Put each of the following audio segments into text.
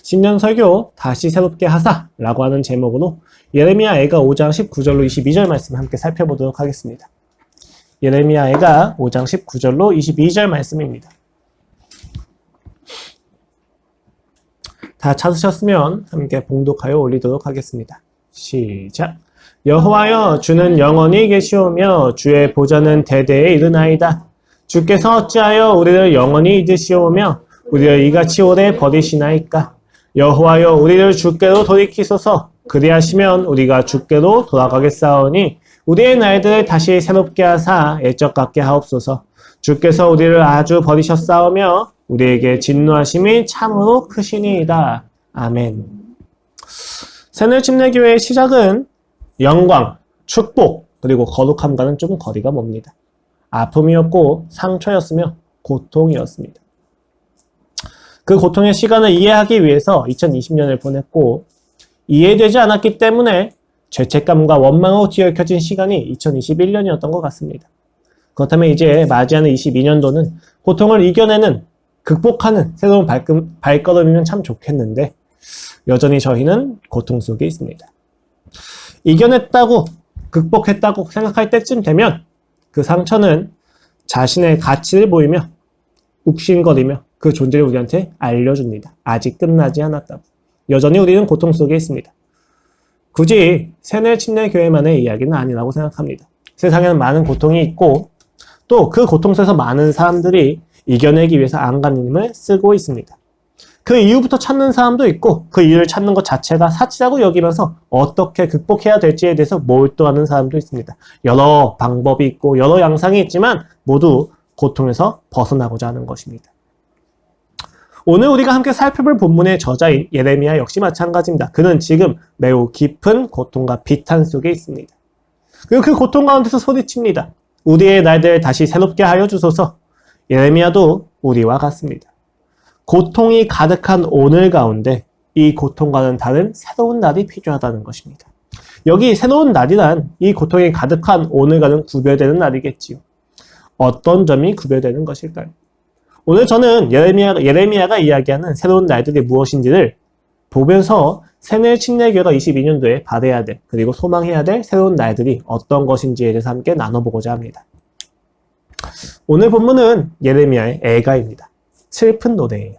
신년 설교 다시 새롭게 하사라고 하는 제목으로 예레미야애가 5장 19절로 22절 말씀을 함께 살펴보도록 하겠습니다. 예레미야애가 5장 19절로 22절 말씀입니다. 다 찾으셨으면 함께 봉독하여 올리도록 하겠습니다. 시작. 여호와여, 주는 영원히 계시오며 주의 보좌는 대대에 이르나이다. 주께서 어찌하여 우리를 영원히 잊으시오며 우리를 이같이 오래 버리시나이까. 여호와여, 우리를 주께로 돌이키소서. 그리하시면 우리가 주께로 돌아가겠사오니 우리의 날들을 다시 새롭게 하사 옛적 같게 하옵소서. 주께서 우리를 아주 버리셨사오며 우리에게 진노하심이 참으로 크시니이다. 아멘. 새늘침례교회의 시작은 영광, 축복, 그리고 거룩함과는 좀 거리가 멉니다. 아픔이었고 상처였으며 고통이었습니다. 그 고통의 시간을 이해하기 위해서 2020년을 보냈고, 이해되지 않았기 때문에 죄책감과 원망으로 뒤엉켜진 시간이 2021년이었던 것 같습니다. 그렇다면 이제 맞이하는 22년도는 고통을 이겨내는, 극복하는 새로운 발걸음이면 참 좋겠는데 여전히 저희는 고통 속에 있습니다. 이겨냈다고, 극복했다고 생각할 때쯤 되면 그 상처는 자신의 가치를 보이며 욱신거리며 그 존재를 우리한테 알려줍니다. 아직 끝나지 않았다고. 여전히 우리는 고통 속에 있습니다. 굳이 새늘침례교회만의 이야기는 아니라고 생각합니다. 세상에는 많은 고통이 있고 또 그 고통 속에서 많은 사람들이 이겨내기 위해서 안간힘을 쓰고 있습니다. 그 이유부터 찾는 사람도 있고 그 이유를 찾는 것 자체가 사치라고 여기면서 어떻게 극복해야 될지에 대해서 몰두하는 사람도 있습니다. 여러 방법이 있고 여러 양상이 있지만 모두 고통에서 벗어나고자 하는 것입니다. 오늘 우리가 함께 살펴볼 본문의 저자인 예레미야 역시 마찬가지입니다. 그는 지금 매우 깊은 고통과 비탄 속에 있습니다. 그리고 그 고통 가운데서 소리칩니다. 우리의 날들 다시 새롭게 하여 주소서. 예레미야도 우리와 같습니다. 고통이 가득한 오늘 가운데 이 고통과는 다른 새로운 날이 필요하다는 것입니다. 여기 새로운 날이란 이 고통이 가득한 오늘과는 구별되는 날이겠지요. 어떤 점이 구별되는 것일까요? 오늘 저는 예레미야가 이야기하는 새로운 날들이 무엇인지를 보면서 새늘침례교회가 22년도에 바라야 될, 그리고 소망해야 될 새로운 날들이 어떤 것인지에 대해서 함께 나눠보고자 합니다. 오늘 본문은 예레미야의 애가입니다. 슬픈 노래예요.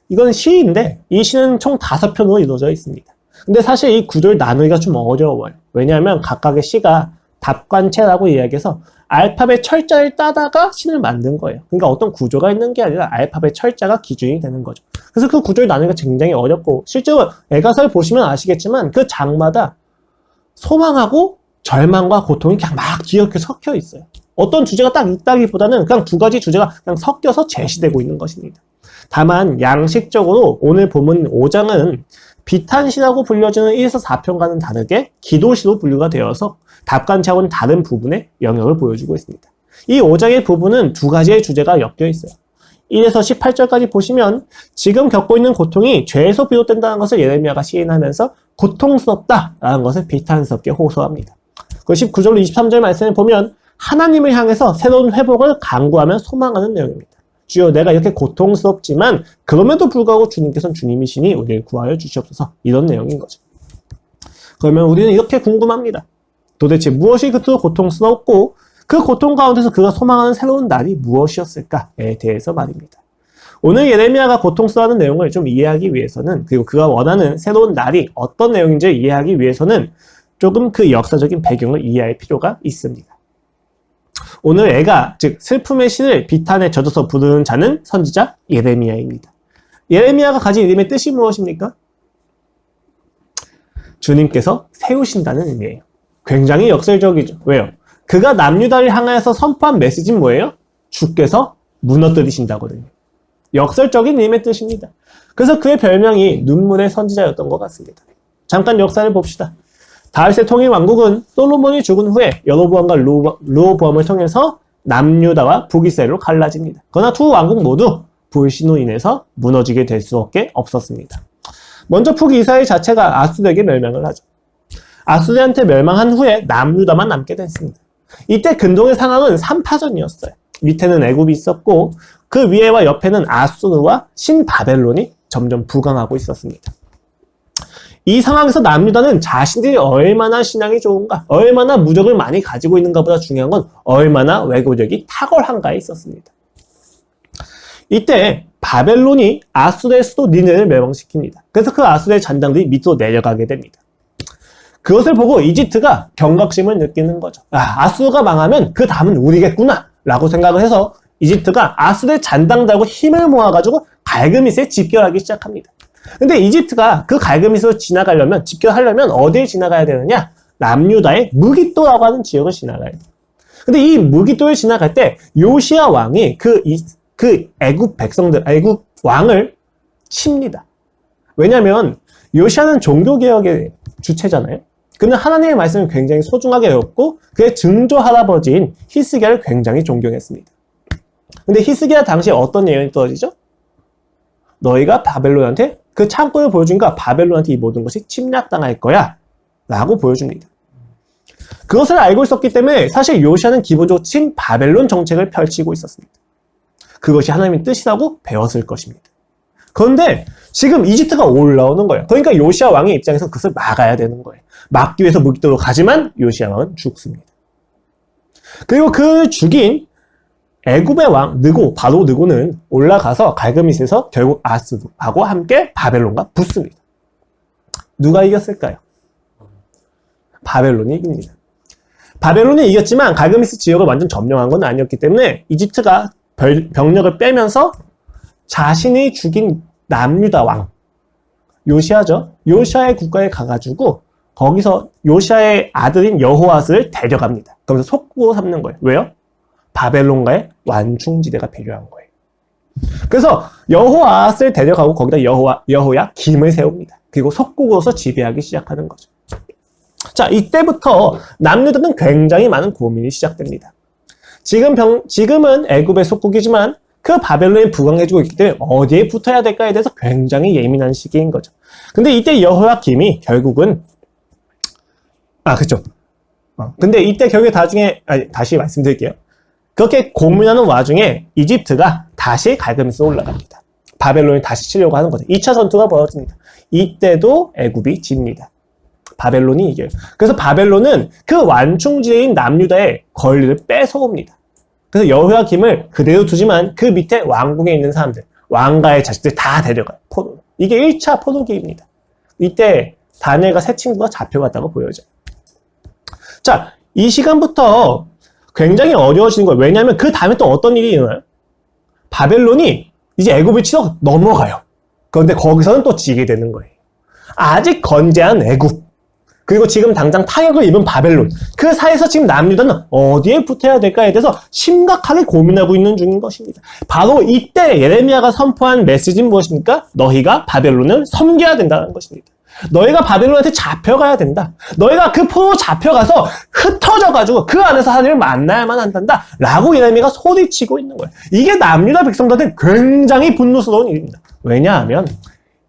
이건 시인데 이 시는 총 5편으로 이루어져 있습니다. 근데 사실 이 구조를 나누기가 좀 어려워요. 왜냐하면 각각의 시가 답관체라고 이야기해서 알파벳 철자를 따다가 시를 만든 거예요. 그러니까 어떤 구조가 있는 게 아니라 알파벳 철자가 기준이 되는 거죠. 그래서 그 구조를 나누기가 굉장히 어렵고, 실제로 애가서를 보시면 아시겠지만 그 장마다 소망하고 절망과 고통이 그냥 막 뒤섞여 섞여 있어요. 어떤 주제가 딱 있다기보다는 그냥 두 가지 주제가 그냥 섞여서 제시되고 있는 것입니다. 다만 양식적으로 오늘 본문 5장은 비탄시라고 불려지는 1에서 4편과는 다르게 기도시로 분류가 되어서 답관체하고는 다른 부분의 영역을 보여주고 있습니다. 이 5장의 부분은 두 가지의 주제가 엮여 있어요. 1에서 18절까지 보시면 지금 겪고 있는 고통이 죄에서 비롯된다는 것을 예레미야가 시인하면서 고통스럽다라는 것을 비탄스럽게 호소합니다. 그 19절로 23절 말씀을 보면 하나님을 향해서 새로운 회복을 간구하며 소망하는 내용입니다. 주여, 내가 이렇게 고통스럽지만 그럼에도 불구하고 주님께서는 주님이시니 우리를 구하여 주시옵소서. 이런 내용인 거죠. 그러면 우리는 이렇게 궁금합니다. 도대체 무엇이 그토록 고통스럽고 그 고통 가운데서 그가 소망하는 새로운 날이 무엇이었을까에 대해서 말입니다. 오늘 예레미야가 고통스러워하는 내용을 좀 이해하기 위해서는, 그리고 그가 원하는 새로운 날이 어떤 내용인지 이해하기 위해서는 조금 그 역사적인 배경을 이해할 필요가 있습니다. 오늘 애가, 즉 슬픔의 시를 비탄에 젖어서 부르는 자는 선지자 예레미야입니다. 예레미야가 가진 이름의 뜻이 무엇입니까? 주님께서 세우신다는 의미예요. 굉장히 역설적이죠. 왜요? 그가 남유다를 향해서 선포한 메시지는 뭐예요? 주께서 무너뜨리신다거든요. 역설적인 의미의 뜻입니다. 그래서 그의 별명이 눈물의 선지자였던 것 같습니다. 잠깐 역사를 봅시다. 다윗의 통일 왕국은 솔로몬이 죽은 후에 여로보암과 르호보암을 통해서 남유다와 북이스라엘로 갈라집니다. 그러나 두 왕국 모두 불신으로 인해서 무너지게 될 수밖에 없었습니다. 먼저 북이스라엘 자체가 아수르에게 멸망을 하죠. 아수르한테 멸망한 후에 남유다만 남게 됐습니다. 이때 근동의 상황은 3파전이었어요. 밑에는 애굽이 있었고 그 위에와 옆에는 아수르와 신바벨론이 점점 부강하고 있었습니다. 이 상황에서 남유다는 자신들이 얼마나 신앙이 좋은가, 얼마나 무력을 많이 가지고 있는가보다 중요한 건 얼마나 외교력이 탁월한가에 있었습니다. 이때 바벨론이 아수르의 수도 니느를 멸망시킵니다. 그래서 그 아수르의 잔당들이 밑으로 내려가게 됩니다. 그것을 보고 이집트가 경각심을 느끼는 거죠. 아수르가 망하면 그 다음은 우리겠구나 라고 생각을 해서 이집트가 아수르의 잔당들하고 힘을 모아가지고 갈그미스에 집결하기 시작합니다. 근데 이집트가 그 갈그미스로 집결하려면 어디에 지나가야 되느냐? 남유다의 무기또라고 하는 지역을 지나가야 돼요. 근데 이 무기또를 지나갈 때 요시야 왕이 그 애굽 왕을 칩니다. 왜냐면 요시야는 종교개혁의 주체잖아요. 그는 하나님의 말씀을 굉장히 소중하게 여겼고 그의 증조 할아버지인 히스기야를 굉장히 존경했습니다. 근데 히스기야 당시에 어떤 예언이 떨어지죠? 너희가 바벨론한테 그 창고를 보여주니까 바벨론한테 이 모든 것이 침략당할 거야 라고 보여줍니다. 그것을 알고 있었기 때문에 사실 요시야는 기본적으로 친바벨론 정책을 펼치고 있었습니다. 그것이 하나님의 뜻이라고 배웠을 것입니다. 그런데 지금 이집트가 올라오는 거예요. 그러니까 요시야 왕의 입장에서 그것을 막아야 되는 거예요. 막기 위해서 무기도로 가지만 요시야 왕은 죽습니다. 그리고 그 죽인 애굽의 왕 바로 느고는 올라가서 갈그미스에서 결국 아수르하고 함께 바벨론과 붙습니다. 누가 이겼을까요? 바벨론이 이깁니다. 바벨론이 이겼지만 갈그미스 지역을 완전 점령한 건 아니었기 때문에 이집트가 병력을 빼면서 자신이 죽인 남유다 왕 요시야죠. 요시야의 국가에 가가지고 거기서 요시야의 아들인 여호아스를 데려갑니다. 그러면서 속국으로 삼는 거예요. 왜요? 바벨론과의 완충지대가 필요한 거예요. 그래서 여호아스를 데려가고 거기다 여호야김을 세웁니다. 그리고 속국으로서 지배하기 시작하는 거죠. 자, 이때부터 남유다는 굉장히 많은 고민이 시작됩니다. 지금은 애굽의 속국이지만 그 바벨론이 부강해지고 있기 때문에 어디에 붙어야 될까에 대해서 굉장히 예민한 시기인 거죠. 근데 이때 여호야김이 결국은 그쵸. 근데 이때 결국에 다시 말씀드릴게요. 그렇게 고민하는 와중에 이집트가 다시 갈그미스로 올라갑니다. 바벨론이 다시 치려고 하는 거죠. 2차 전투가 벌어집니다. 이때도 애굽이 집니다. 바벨론이 이겨요. 그래서 바벨론은 그 완충지대인 남유다의 권리를 뺏어옵니다. 그래서 여호야김을 그대로 두지만 그 밑에 왕궁에 있는 사람들, 왕가의 자식들 다 데려가요. 포로. 이게 1차 포로기입니다. 이때 다니엘과 세 친구가 잡혀갔다고 보여져요. 자, 이 시간부터 굉장히 어려워지는 거예요. 왜냐하면 그 다음에 또 어떤 일이 일어나요? 바벨론이 이제 애굽을 치러 넘어가요. 그런데 거기서는 또 지게 되는 거예요. 아직 건재한 애굽, 그리고 지금 당장 타격을 입은 바벨론, 그 사이에서 지금 남유다는 어디에 붙어야 될까에 대해서 심각하게 고민하고 있는 중인 것입니다. 바로 이때 예레미야가 선포한 메시지는 무엇입니까? 너희가 바벨론을 섬겨야 된다는 것입니다. 너희가 바벨론한테 잡혀가야 된다. 너희가 그 포로 잡혀가서 흩어져가지고 그 안에서 하나님을 만나야만 한단다. 라고 예레미야가 소리치고 있는 거예요. 이게 남유다 백성들한테 굉장히 분노스러운 일입니다. 왜냐하면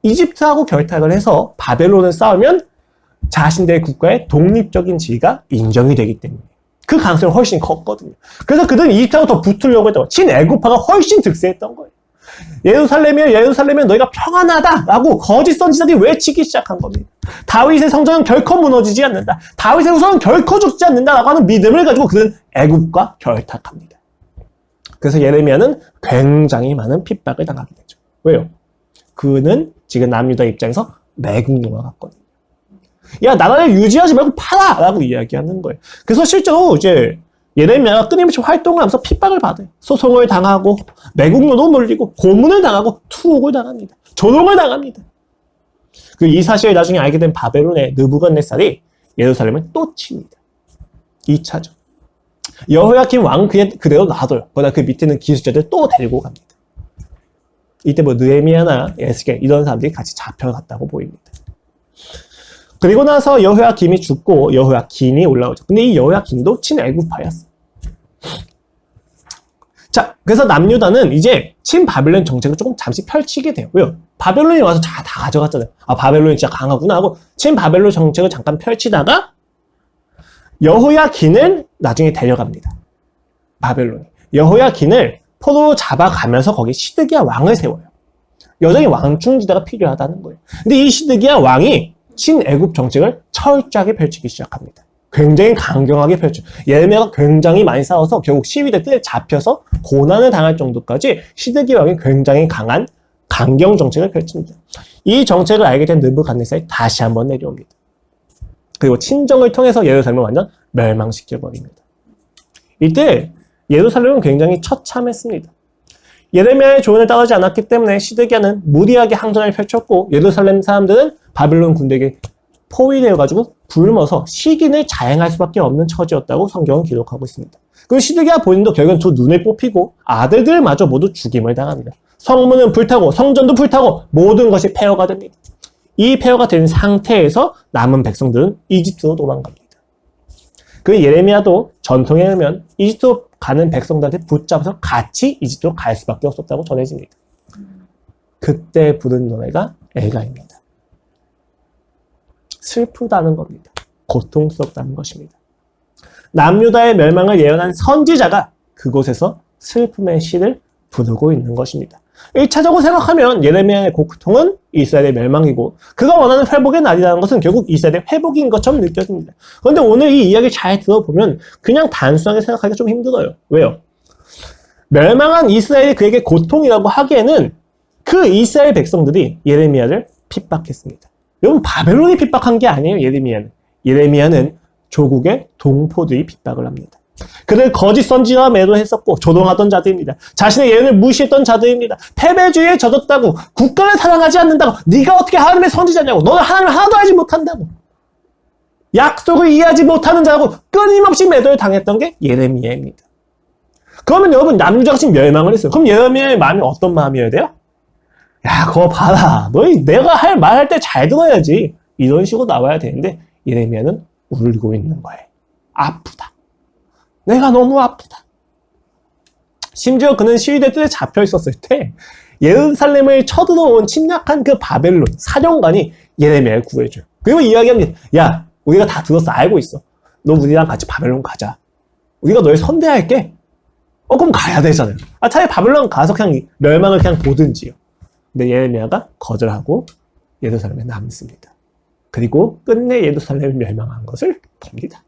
이집트하고 결탁을 해서 바벨론을 싸우면 자신들의 국가의 독립적인 지위가 인정이 되기 때문에 그 가능성이 훨씬 컸거든요. 그래서 그들은 이집트하고 더 붙으려고 했던 거예요. 친애굽파가 훨씬 득세했던 거예요. 예루살렘이여 너희가 평안하다라고 거짓 선지자들이 외치기 시작한 겁니다. 다윗의 성전은 결코 무너지지 않는다. 다윗의 후손은 결코 죽지 않는다라고 하는 믿음을 가지고 그들은 애굽과 결탁합니다. 그래서 예레미야는 굉장히 많은 핍박을 당하게 되죠. 왜요? 그는 지금 남유다 입장에서 매국노와 같거든요. 야, 나라를 유지하지 말고 팔아! 라고 이야기하는 거예요. 그래서 실제로 이제 예레미야가 끊임없이 활동을 하면서 핍박을 받아요. 소송을 당하고, 매국노도 몰리고, 고문을 당하고, 투옥을 당합니다. 조롱을 당합니다. 이 사실을 나중에 알게 된 바벨론의 느부갓네살이 예루살렘을 또 칩니다. 2차죠. 여호야김 왕 그대로 놔둬요. 그러나 그 밑에는 기술자들 또 데리고 갑니다. 이때 느헤미야나 에스겔 이런 사람들이 같이 잡혀갔다고 보입니다. 그리고 나서 여호야김이 죽고 여호야긴이 올라오죠. 근데 이 여호야긴도 친애굽파였어요. 자, 그래서 남유다는 이제 친바벨론 정책을 조금 잠시 펼치게 되고요. 바벨론이 와서 다 가져갔잖아요. 바벨론이 진짜 강하구나 하고 친바벨론 정책을 잠깐 펼치다가 여호야긴을 나중에 데려갑니다. 바벨론이. 여호야긴을 포로 잡아가면서 거기 시드기야 왕을 세워요. 여전히 왕충지대가 필요하다는 거예요. 근데 이 시드기야 왕이 친애굽 정책을 철저하게 펼치기 시작합니다. 굉장히 강경하게 펼쳐. 예레미야가 굉장히 많이 싸워서 결국 시위대 때 잡혀서 고난을 당할 정도까지 시드기 왕이 굉장히 강한 강경 정책을 펼칩니다. 이 정책을 알게 된 느부갓네살이 다시 한번 내려옵니다. 그리고 친정을 통해서 예루살렘을 완전 멸망시켜버립니다. 이때 예루살렘은 굉장히 처참했습니다. 예레미야의 조언을 따르지 않았기 때문에 시드기야는 무리하게 항전을 펼쳤고 예루살렘 사람들은 바빌론 군대에게 포위되어가지고 굶어서 식인을 자행할 수밖에 없는 처지였다고 성경은 기록하고 있습니다. 그리고 시드기야 본인도 결국은 두 눈을 뽑히고 아들들마저 모두 죽임을 당합니다. 성문은 불타고 성전도 불타고 모든 것이 폐허가 됩니다. 이 폐허가 된 상태에서 남은 백성들은 이집트로 도망갑니다. 그 예레미야도 전통에 의하면 이집트로 가는 백성들한테 붙잡아서 같이 이집트로 갈 수밖에 없었다고 전해집니다. 그때 부른 노래가 엘가입니다. 슬프다는 겁니다. 고통스럽다는 것입니다. 남유다의 멸망을 예언한 선지자가 그곳에서 슬픔의 시를 부르고 있는 것입니다. 1차적으로 생각하면 예레미야의 고통은 이스라엘의 멸망이고 그가 원하는 회복의 날이라는 것은 결국 이스라엘의 회복인 것처럼 느껴집니다. 그런데 오늘 이 이야기 잘 들어보면 그냥 단순하게 생각하기가 좀 힘들어요. 왜요? 멸망한 이스라엘이 그에게 고통이라고 하기에는 그 이스라엘 백성들이 예레미야를 핍박했습니다. 여러분 바벨론이 핍박한 게 아니에요. 예레미야는 조국의 동포들이 핍박을 합니다. 그들 거짓 선지자와 매도했었고 조롱하던 자들입니다. 자신의 예언을 무시했던 자들입니다. 패배주의에 젖었다고 국가를 사랑하지 않는다고 네가 어떻게 하나님의 선지자냐고 너는 하나님을 하나도 알지 못한다고 약속을 이해하지 못하는 자라고 끊임없이 매도를 당했던 게 예레미야입니다. 그러면 여러분 남유다가 지금 멸망을 했어요. 그럼 예레미야의 마음이 어떤 마음이어야 돼요? 야 그거 봐라 너희 내가 말할 때 잘 들어야지 이런 식으로 나와야 되는데 예레미야는 울고 있는 거예요. 아프다. 내가 너무 아프다. 심지어 그는 시위대 뜰에 잡혀 있었을 때 예루살렘을 쳐들어온 침략한 그 바벨론 사령관이 예레미야를 구해줘요. 그리고 이야기합니다. 야 우리가 다 들었어. 알고 있어. 너 우리랑 같이 바벨론 가자. 우리가 너를 선대할게. 그럼 가야 되잖아요. 차라리 바벨론 가서 그냥 멸망을 그냥 보든지요. 근데 예레미야가 거절하고 예루살렘에 남습니다. 그리고 끝내 예루살렘이 멸망한 것을 봅니다.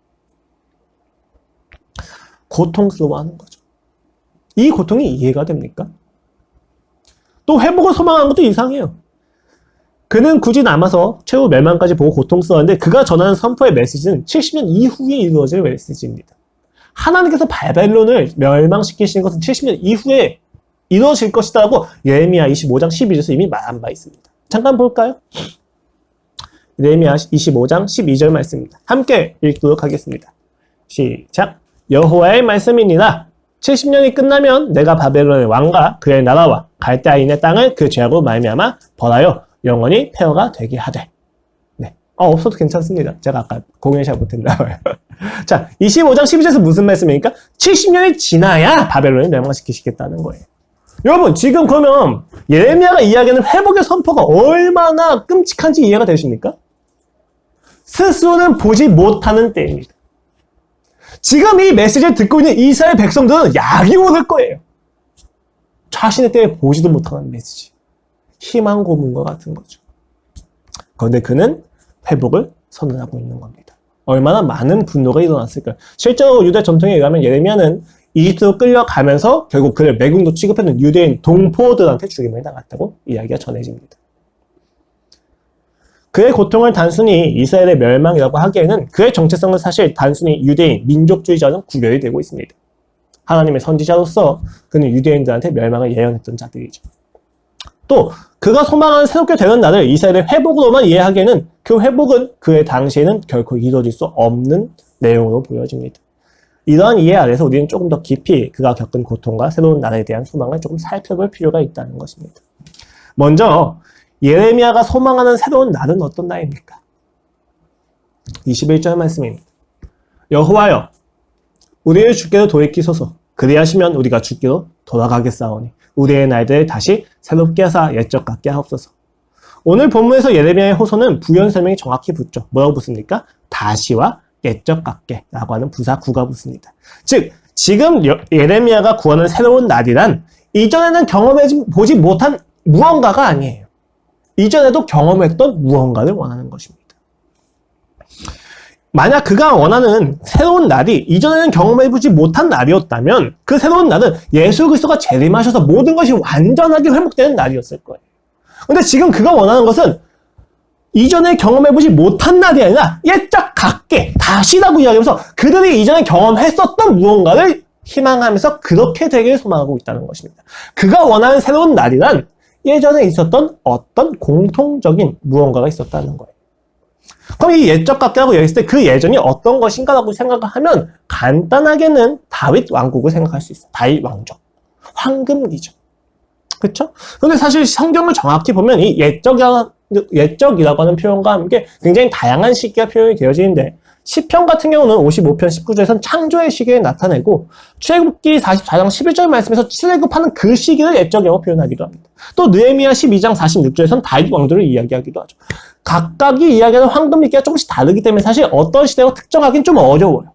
고통스러워하는 거죠. 이 고통이 이해가 됩니까? 또 회복을 소망하는 것도 이상해요. 그는 굳이 남아서 최후 멸망까지 보고 고통스러웠는데 그가 전하는 선포의 메시지는 70년 이후에 이루어질 메시지입니다. 하나님께서 바벨론을 멸망시키시는 것은 70년 이후에 이루어질 것이다라고 예레미야 25장 12절에서 이미 말한 바 있습니다. 잠깐 볼까요? 예레미야 25장 12절 말씀입니다. 함께 읽도록 하겠습니다. 시작. 여호와의 말씀이니라. 70년이 끝나면 내가 바벨론의 왕과 그의 나라와 갈대아인의 땅을 그 죄악으로 말미암아 벌하여 영원히 폐허가 되게 하되. 네, 없어도 괜찮습니다. 제가 아까 공연 잘 못했나 봐요. 자, 25장 12절에서 무슨 말씀입니까? 70년이 지나야 바벨론을 멸망시키시겠다는 거예요. 여러분 지금 그러면 예레미야가 이야기하는 회복의 선포가 얼마나 끔찍한지 이해가 되십니까? 스스로는 보지 못하는 때입니다. 지금 이 메시지를 듣고 있는 이스라엘 백성들은 약이 오를 거예요. 자신의 때에 보지도 못하는 메시지. 희망 고문과 같은 거죠. 그런데 그는 회복을 선언하고 있는 겁니다. 얼마나 많은 분노가 일어났을까요? 실제로 유대 전통에 의하면 예레미야는 이집트로 끌려가면서 결국 그를 매국노 취급했는 유대인 동포들한테 죽임을 당했다고 이야기가 전해집니다. 그의 고통을 단순히 이스라엘의 멸망이라고 하기에는 그의 정체성은 사실 단순히 유대인, 민족주의자는 구별이 되고 있습니다. 하나님의 선지자로서 그는 유대인들한테 멸망을 예언했던 자들이죠. 또 그가 소망하는 새롭게 되는 날을 이스라엘의 회복으로만 이해하기에는 그 회복은 그의 당시에는 결코 이루어질 수 없는 내용으로 보여집니다. 이러한 이해 아래서 우리는 조금 더 깊이 그가 겪은 고통과 새로운 날에 대한 소망을 조금 살펴볼 필요가 있다는 것입니다. 먼저 예레미야가 소망하는 새로운 날은 어떤 날입니까? 21절 말씀입니다. 여호와여 우리를 주께로 돌이키소서. 그리하시면 우리가 주께로 돌아가겠사오니 우리의 날들을 다시 새롭게 하사 옛적 같게 하옵소서. 오늘 본문에서 예레미야의 호소는 부연 설명이 정확히 붙죠. 뭐라고 붙습니까? 다시와 옛적 같게 라고 하는 부사 구가 붙습니다. 즉 지금 예레미야가 구하는 새로운 날이란 이전에는 경험해보지 못한 무언가가 아니에요. 이전에도 경험했던 무언가를 원하는 것입니다. 만약 그가 원하는 새로운 날이 이전에는 경험해보지 못한 날이었다면 그 새로운 날은 예수 그리스도가 재림하셔서 모든 것이 완전하게 회복되는 날이었을 거예요. 근데 지금 그가 원하는 것은 이전에 경험해보지 못한 날이 아니라 옛적 각계, 다시라고 이야기하면서 그들이 이전에 경험했었던 무언가를 희망하면서 그렇게 되기를 소망하고 있다는 것입니다. 그가 원하는 새로운 날이란 예전에 있었던 어떤 공통적인 무언가가 있었다는 거예요. 그럼 이 옛적 각계라고 얘기했을 때 그 예전이 어떤 것인가라고 생각하면 간단하게는 다윗 왕국을 생각할 수 있어요. 다윗 왕족. 황금기죠. 그렇죠? 그런데 사실 성경을 정확히 보면 이 옛적이라고 하는 표현과 함께 굉장히 다양한 시기가 표현이 되어지는데 시편 같은 경우는 55편 19절에서는 창조의 시기를 나타내고 출애굽기 44장 11절 말씀에서 출애굽하는 그 시기를 옛적이라고 표현하기도 합니다. 또 느헤미야 12장 46절에서는 다윗 왕조를 이야기하기도 하죠. 각각이 이야기하는 황금기가 조금씩 다르기 때문에 사실 어떤 시대로 특정하기는 좀 어려워요.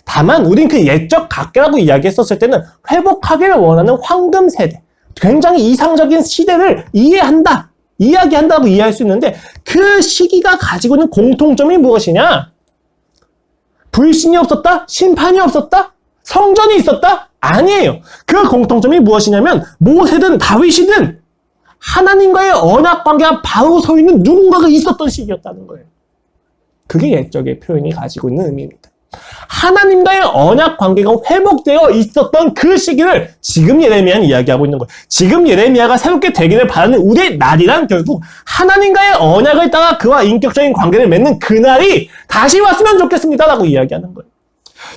다만 우린 그 옛적 각계라고 이야기했었을 때는 회복하기를 원하는 황금 세대, 굉장히 이상적인 시대를 이야기한다고 이해할 수 있는데 그 시기가 가지고 있는 공통점이 무엇이냐? 불신이 없었다? 심판이 없었다? 성전이 있었다? 아니에요. 그 공통점이 무엇이냐면 모세든 다윗이든 하나님과의 언약 관계가 바로 서 있는 누군가가 있었던 시기였다는 거예요. 그게 옛적의 표현이 가지고 있는 의미입니다. 하나님과의 언약 관계가 회복되어 있었던 그 시기를 지금 예레미야는 이야기하고 있는 거예요. 지금 예레미야가 새롭게 되기를 바라는 우리의 날이란 결국 하나님과의 언약을 따라 그와 인격적인 관계를 맺는 그날이 다시 왔으면 좋겠습니다라고 이야기하는 거예요.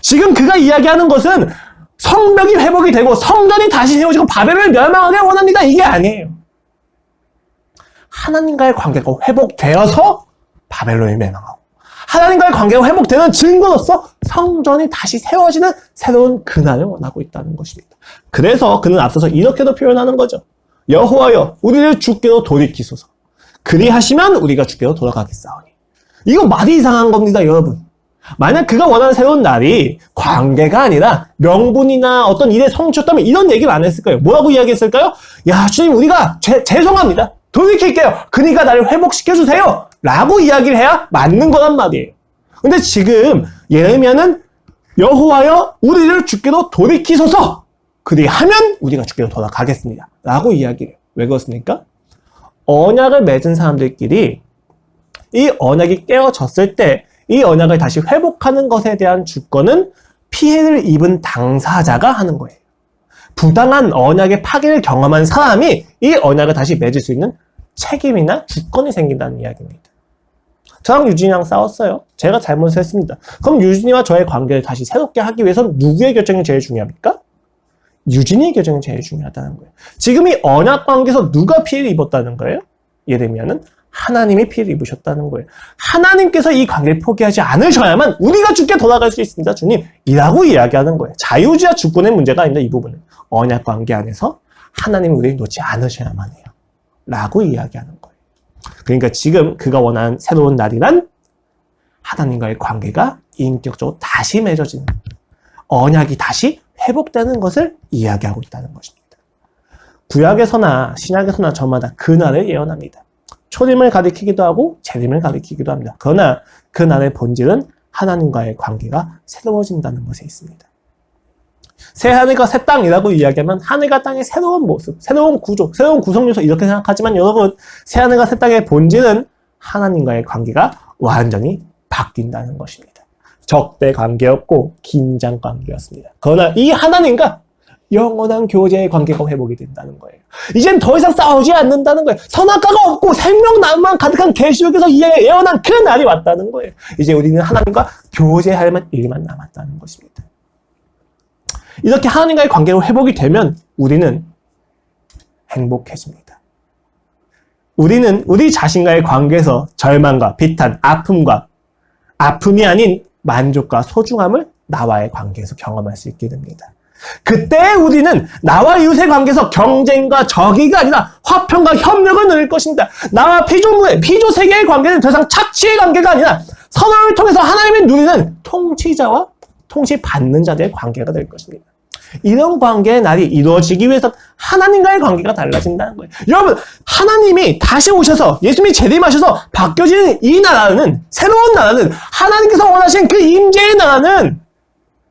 지금 그가 이야기하는 것은 성벽이 회복이 되고 성전이 다시 세워지고 바벨을 멸망하게 원합니다. 이게 아니에요. 하나님과의 관계가 회복되어서 바벨론이 멸망하고 하나님과의 관계가 회복되는 증거로서 성전이 다시 세워지는 새로운 그날을 원하고 있다는 것입니다. 그래서 그는 앞서서 이렇게도 표현하는 거죠. 여호와여 우리를 주께로 돌이키소서. 그리하시면 우리가 주께로 돌아가겠사오니. 이거 말이 이상한 겁니다, 여러분. 만약 그가 원하는 새로운 날이 관계가 아니라 명분이나 어떤 일의 성취였다면 이런 얘기를 안 했을 거예요. 뭐라고 이야기했을까요? 야, 주님 우리가 죄송합니다. 돌이킬게요. 그러니까 나를 회복시켜주세요. 라고 이야기를 해야 맞는 거란 말이에요. 근데 지금 예레미야는 여호와여 우리를 주께로 돌이키소서. 그리하면 우리가 주께로 돌아가겠습니다. 라고 이야기해요. 왜 그렇습니까? 언약을 맺은 사람들끼리 이 언약이 깨어졌을 때 이 언약을 다시 회복하는 것에 대한 주권은 피해를 입은 당사자가 하는 거예요. 부당한 언약의 파괴를 경험한 사람이 이 언약을 다시 맺을 수 있는 책임이나 주권이 생긴다는 이야기입니다. 저랑 유진이랑 싸웠어요. 제가 잘못을 했습니다. 그럼 유진이와 저의 관계를 다시 새롭게 하기 위해서는 누구의 결정이 제일 중요합니까? 유진이의 결정이 제일 중요하다는 거예요. 지금 이 언약 관계에서 누가 피해를 입었다는 거예요? 예레미야는 하나님이 피해를 입으셨다는 거예요. 하나님께서 이 관계를 포기하지 않으셔야만 우리가 주께 돌아갈 수 있습니다, 주님. 이라고 이야기하는 거예요. 자유주의와 주권의 문제가 아닙니다, 이 부분은. 언약 관계 안에서 하나님이 우리를 놓지 않으셔야만 해요. 라고 이야기하는 거예요. 그러니까 지금 그가 원하는 새로운 날이란 하나님과의 관계가 인격적으로 다시 맺어지는, 언약이 다시 회복되는 것을 이야기하고 있다는 것입니다. 구약에서나 신약에서나 저마다 그날을 예언합니다. 초림을 가리키기도 하고 재림을 가리키기도 합니다. 그러나 그날의 본질은 하나님과의 관계가 새로워진다는 것에 있습니다. 새 하늘과 새 땅이라고 이야기하면 하늘과 땅의 새로운 모습, 새로운 구조, 새로운 구성 요소 이렇게 생각하지만 여러분, 새 하늘과 새 땅의 본질은 하나님과의 관계가 완전히 바뀐다는 것입니다. 적대 관계였고 긴장 관계였습니다. 그러나 이 하나님과 영원한 교제의 관계가 회복이 된다는 거예요. 이젠 더 이상 싸우지 않는다는 거예요. 선악과가 없고 생명나무만 가득한 계시록에서 예언한 그 날이 왔다는 거예요. 이제 우리는 하나님과 교제할 일만 남았다는 것입니다. 이렇게 하나님과의 관계가 회복이 되면 우리는 행복해집니다. 우리는 우리 자신과의 관계에서 절망과 비탄, 아픔이 아닌 만족과 소중함을 나와의 관계에서 경험할 수 있게 됩니다. 그때 우리는 나와 이웃의 관계에서 경쟁과 적의가 아니라 화평과 협력을 누릴 것입니다. 나와 피조 세계의 관계는 더 이상 착취의 관계가 아니라 서로를 통해서 하나님이 누리는 통치자와 통치받는 자들의 관계가 될 것입니다. 이런 관계의 날이 이루어지기 위해서 하나님과의 관계가 달라진다는 거예요. 여러분, 하나님이 다시 오셔서 예수님이 재림하셔서 바뀌어지는 이 나라는, 새로운 나라는, 하나님께서 원하신 그 임재의 나라는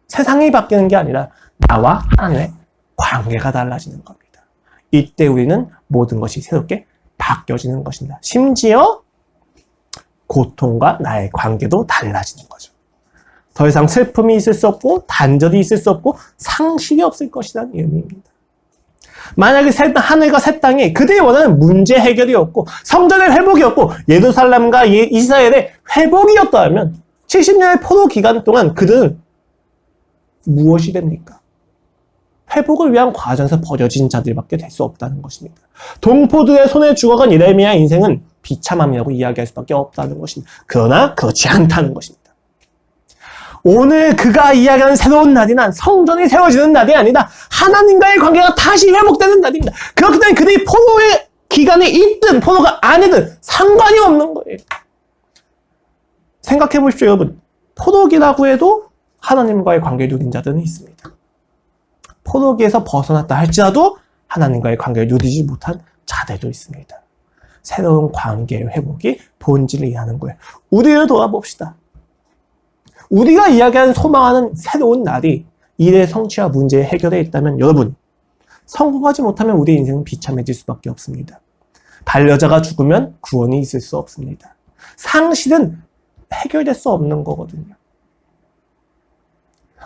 세상이 바뀌는 게 아니라 나와 하나님의 관계가 달라지는 겁니다. 이때 우리는 모든 것이 새롭게 바뀌어지는 것입니다. 심지어 고통과 나의 관계도 달라지는 거죠. 더 이상 슬픔이 있을 수 없고 단절이 있을 수 없고 상실이 없을 것이라는 의미입니다. 만약에 하늘과 새 땅이 그들이 원하는 문제 해결이 없고 성전의 회복이 없고 예루살렘과 이스라엘의 회복이었다면 70년의 포로 기간 동안 그들은 무엇이 됩니까? 회복을 위한 과정에서 버려진 자들밖에 될 수 없다는 것입니다. 동포들의 손에 죽어간 예레미야의 인생은 비참함이라고 이야기할 수밖에 없다는 것입니다. 그러나 그렇지 않다는 것입니다. 오늘 그가 이야기하는 새로운 날이란 성전이 세워지는 날이 아니다. 하나님과의 관계가 다시 회복되는 날입니다. 그렇기 때문에 그들이 포로의 기간에 있든 포로가 아니든 상관이 없는 거예요. 생각해 보십시오, 여러분. 포로기라고 해도 하나님과의 관계를 누린 자들은 있습니다. 포로기에서 벗어났다 할지라도 하나님과의 관계를 누리지 못한 자들도 있습니다. 새로운 관계의 회복이 본질을 이해하는 거예요. 우리를 돌아봅시다. 우리가 이야기하는 소망하는 새로운 날이 일의 성취와 문제의 해결에 있다면 여러분, 성공하지 못하면 우리의 인생은 비참해질 수밖에 없습니다. 반려자가 죽으면 구원이 있을 수 없습니다. 상실은 해결될 수 없는 거거든요.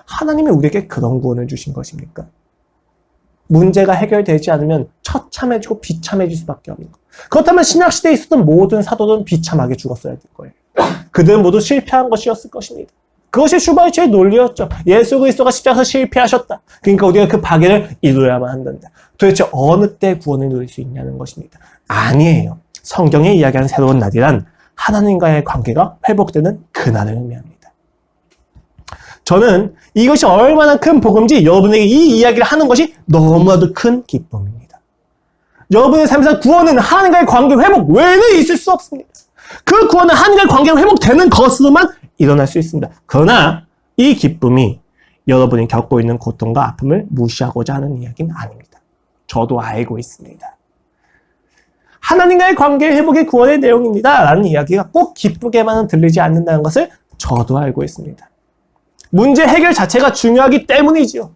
하나님이 우리에게 그런 구원을 주신 것입니까? 문제가 해결되지 않으면 처참해지고 비참해질 수밖에 없는 거. 그렇다면 신약시대에 있었던 모든 사도들은 비참하게 죽었어야 될 거예요. 그들은 모두 실패한 것이었을 것입니다. 그것이 슈바이처의 논리였죠. 예수 그리스도가 십자가에서 실패하셨다. 그러니까 우리가 그 파괴를 이루어야만 한다. 도대체 어느 때 구원을 누릴 수 있냐는 것입니다. 아니에요. 성경이 이야기하는 새로운 날이란 하나님과의 관계가 회복되는 그날을 의미합니다. 저는 이것이 얼마나 큰 복음인지 여러분에게 이 이야기를 하는 것이 너무나도 큰 기쁨입니다. 여러분의 삶에서 구원은 하나님과의 관계 회복 외에는 있을 수 없습니다. 그 구원은 하나님과의 관계가 회복되는 것으로만 일어날 수 있습니다. 그러나 이 기쁨이 여러분이 겪고 있는 고통과 아픔을 무시하고자 하는 이야기는 아닙니다. 저도 알고 있습니다. 하나님과의 관계 회복이 구원의 내용입니다. 라는 이야기가 꼭 기쁘게만은 들리지 않는다는 것을 저도 알고 있습니다. 문제 해결 자체가 중요하기 때문이지요.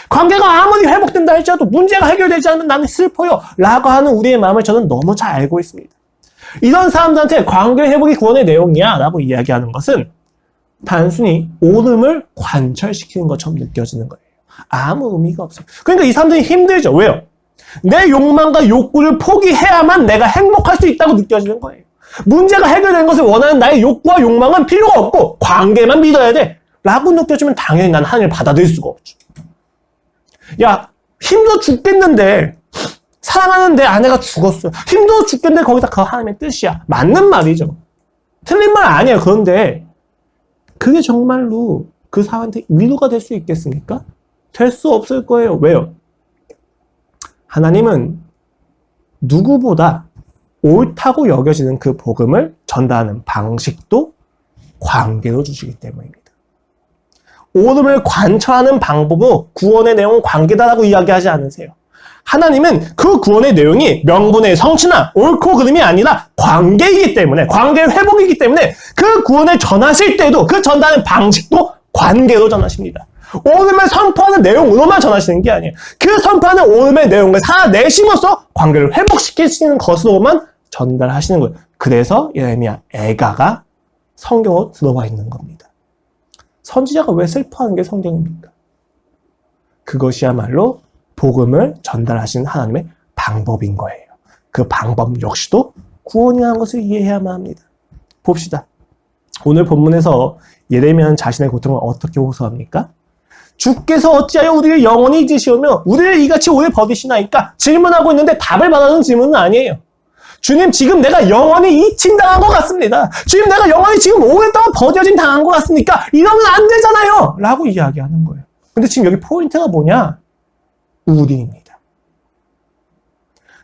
관계가 아무리 회복된다 할지라도 문제가 해결되지 않으면 나는 슬퍼요. 라고 하는 우리의 마음을 저는 너무 잘 알고 있습니다. 이런 사람들한테 관계 회복이 구원의 내용이야 라고 이야기하는 것은 단순히 오름을 관철시키는 것처럼 느껴지는 거예요. 아무 의미가 없어요. 그러니까 이 사람들이 힘들죠. 왜요? 내 욕망과 욕구를 포기해야만 내가 행복할 수 있다고 느껴지는 거예요. 문제가 해결된 것을 원하는 나의 욕구와 욕망은 필요가 없고 관계만 믿어야 돼 라고 느껴지면 당연히 난 하나님을 받아들일 수가 없죠. 야, 힘들어 죽겠는데 사랑하는 내 아내가 죽었어요. 힘들어 죽겠는데 거기다 그 하나님의 뜻이야. 맞는 말이죠. 틀린 말 아니에요. 그런데 그게 정말로 그 사람한테 위로가 될 수 있겠습니까? 될 수 없을 거예요. 왜요? 하나님은 누구보다 옳다고 여겨지는 그 복음을 전달하는 방식도 관계로 주시기 때문입니다. 오름을 관철하는 방법으로 구원의 내용은 관계다라고 이야기하지 않으세요. 하나님은 그 구원의 내용이 명분의 성취나 옳고 그름이 아니라 관계이기 때문에, 관계의 회복이기 때문에 그 구원을 전하실 때도 그 전달하는 방식도 관계로 전하십니다. 오름을 선포하는 내용으로만 전하시는 게 아니에요. 그 선포하는 오름의 내용을 살아내심으로써 관계를 회복시키시는 것으로만 전달하시는 거예요. 그래서 예레미야 애가가 성경으로 들어와 있는 겁니다. 선지자가 왜 슬퍼하는 게 성경입니까? 그것이야말로 복음을 전달하시는 하나님의 방법인 거예요. 그 방법 역시도 구원이라는 것을 이해해야만 합니다. 봅시다. 오늘 본문에서 예레미야는 자신의 고통을 어떻게 호소합니까? 주께서 어찌하여 우리를 영원히 잊으시오며 우리를 이같이 오래 버리시나이까? 질문하고 있는데 답을 받아주는 질문은 아니에요. 주님, 지금 내가 영원히 잊힌당한 것 같습니다. 주님, 내가 영원히 지금 오랫동안 버려진 당한 것 같습니까? 이러면 안 되잖아요! 라고 이야기하는 거예요. 근데 지금 여기 포인트가 뭐냐? 우리입니다.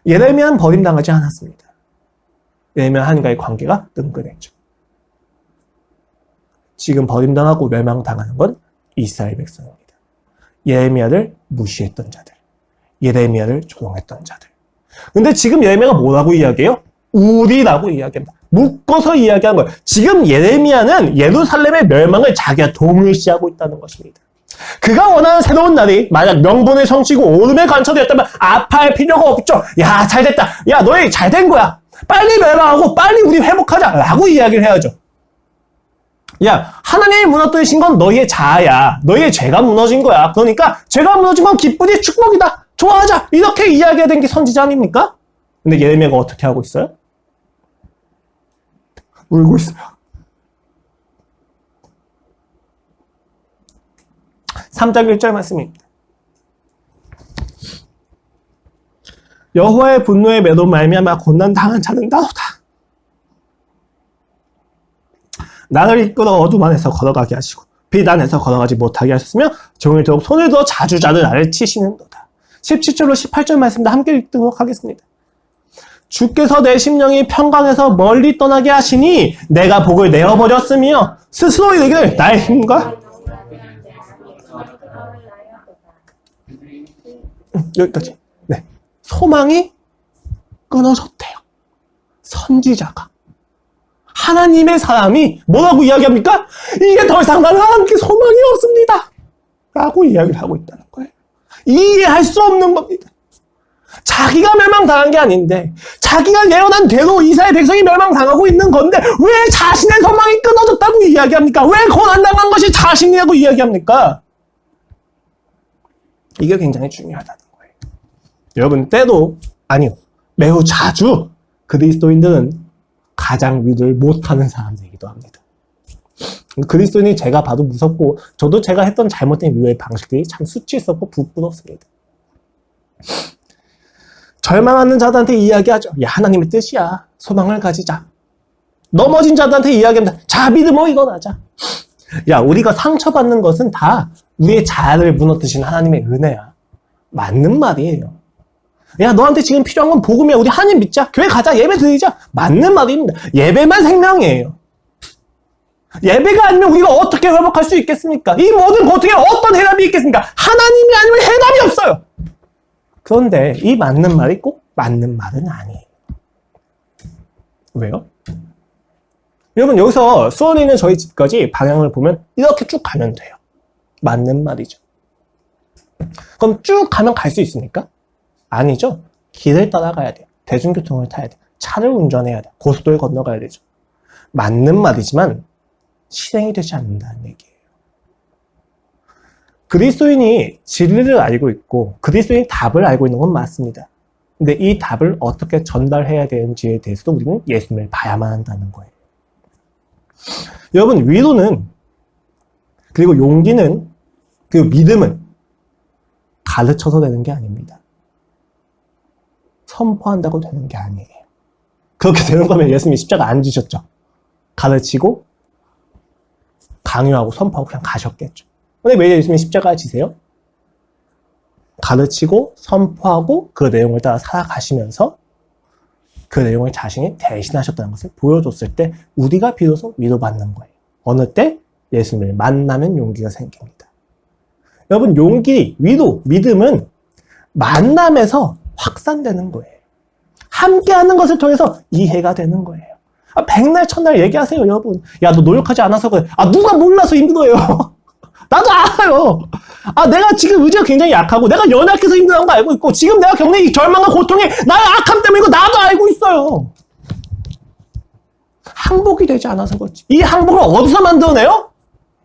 예레미야는 버림당하지 않았습니다. 예레미야 하나님과의 관계가 끈끈했죠. 지금 버림당하고 멸망당하는 건 이스라엘 백성입니다. 예레미야를 무시했던 자들, 예레미야를 조롱했던 자들. 근데 지금 예레미야가 뭐라고 이야기해요? 우리라고 이야기합니다. 묶어서 이야기한 거예요. 지금 예레미야는 예루살렘의 멸망을 자기가 동일시하고 있다는 것입니다. 그가 원하는 새로운 날이 만약 명분의 성취고 오름의 관철이었다면 아파할 필요가 없죠. 야, 잘됐다. 야, 너희 잘된 거야. 빨리 멸망하고 빨리 우리 회복하자 라고 이야기를 해야죠. 야, 하나님이 무너뜨리신 건 너희의 자아야. 너희의 죄가 무너진 거야. 그러니까 죄가 무너진 건 기쁘지 축복이다. 좋아하자. 이렇게 이야기해야 되는 게 선지자 아닙니까? 근데 예레미야가 어떻게 하고 있어요? 울고 있어요. 3장 1절 말씀입니다. 여호와의 분노의 매로 말미암아 고난 당한 자는 나로다. 나를 이끌어 어둠 안에서 걸어가게 하시고 빛 안에서 걸어가지 못하게 하셨으며 종일토록 손을 들어 자주자를 나를 치시는도다. 17절로 18절 말씀도 함께 읽도록 하겠습니다. 주께서 내 심령이 평강에서 멀리 떠나게 하시니 내가 복을 내어버렸으며 스스로 이르기를 나의 힘과 여기까지. 네. 소망이 끊어졌대요. 선지자가. 하나님의 사람이 뭐라고 이야기합니까? 이게 더 이상 나는 하나님께 소망이 없습니다. 라고 이야기를 하고 있다는 거예요. 이해할 수 없는 겁니다. 자기가 멸망당한 게 아닌데 자기가 예언한 대로 이스라엘 백성이 멸망당하고 있는 건데 왜 자신의 소망이 끊어졌다고 이야기합니까? 왜 고난당한 것이 자신이라고 이야기합니까? 이게 굉장히 중요하다는 거예요. 여러분, 때도 아니요. 매우 자주 그리스도인들은 가장 위로를 못하는 사람들이기도 합니다. 그리스도인이 제가 봐도 무섭고 저도 제가 했던 잘못된 위로의 방식들이 참 수치스럽고 부끄럽습니다. 절망하는 자들한테 이야기하죠. 야, 하나님의 뜻이야. 소망을 가지자. 넘어진 자들한테 이야기합니다. 자, 믿음으로 일어나자. 야, 우리가 상처받는 것은 다 우리의 자아를 무너뜨리신 하나님의 은혜야. 맞는 말이에요. 야, 너한테 지금 필요한 건 복음이야. 우리 하나님 믿자. 교회 가자. 예배 드리자. 맞는 말입니다. 예배만 생명이에요. 예배가 아니면 우리가 어떻게 회복할 수 있겠습니까? 이 모든 고통에 어떤 해답이 있겠습니까? 하나님이 아니면 해답이 없어요. 그런데 이 맞는 말이 꼭 맞는 말은 아니에요. 왜요? 여러분, 여기서 수원에 있는 저희 집까지 방향을 보면 이렇게 쭉 가면 돼요. 맞는 말이죠. 그럼 쭉 가면 갈 수 있습니까? 아니죠. 길을 따라가야 돼요. 대중교통을 타야 돼요. 차를 운전해야 돼요. 고속도로를 건너가야 되죠. 맞는 말이지만 실행이 되지 않는다는 얘기예요. 그리스도인이 진리를 알고 있고 그리스도인이 답을 알고 있는 건 맞습니다. 근데 이 답을 어떻게 전달해야 되는지에 대해서도 우리는 예수님을 봐야만 한다는 거예요. 여러분, 위로는 그리고 용기는 그리고 믿음은 가르쳐서 되는 게 아닙니다. 선포한다고 되는 게 아니에요. 그렇게 되는 거면 예수님이 십자가 안 지셨죠. 가르치고 강요하고 선포하고 그냥 가셨겠죠. 근데 왜 예수님이 십자가 지세요? 가르치고 선포하고 그 내용을 따라 살아가시면서 그 내용을 자신이 대신하셨다는 것을 보여줬을 때 우리가 비로소 위로받는 거예요. 어느 때? 예수님을 만나면 용기가 생깁니다. 여러분, 용기, 위로, 믿음은 만남에서 확산되는 거예요. 함께하는 것을 통해서 이해가 되는 거예요. 백날 첫날 얘기하세요, 여러분. 야, 너 노력하지 않아서 그래. 누가 몰라서 힘들어요. 나도 알아요. 내가 지금 의지가 굉장히 약하고 내가 연약해서 힘들다는 거 알고 있고 지금 내가 겪는 이 절망과 고통이 나의 악함 때문이고 나도 알고 있어요. 항복이 되지 않아서 그렇지. 이 항복을 어디서 만들어내요?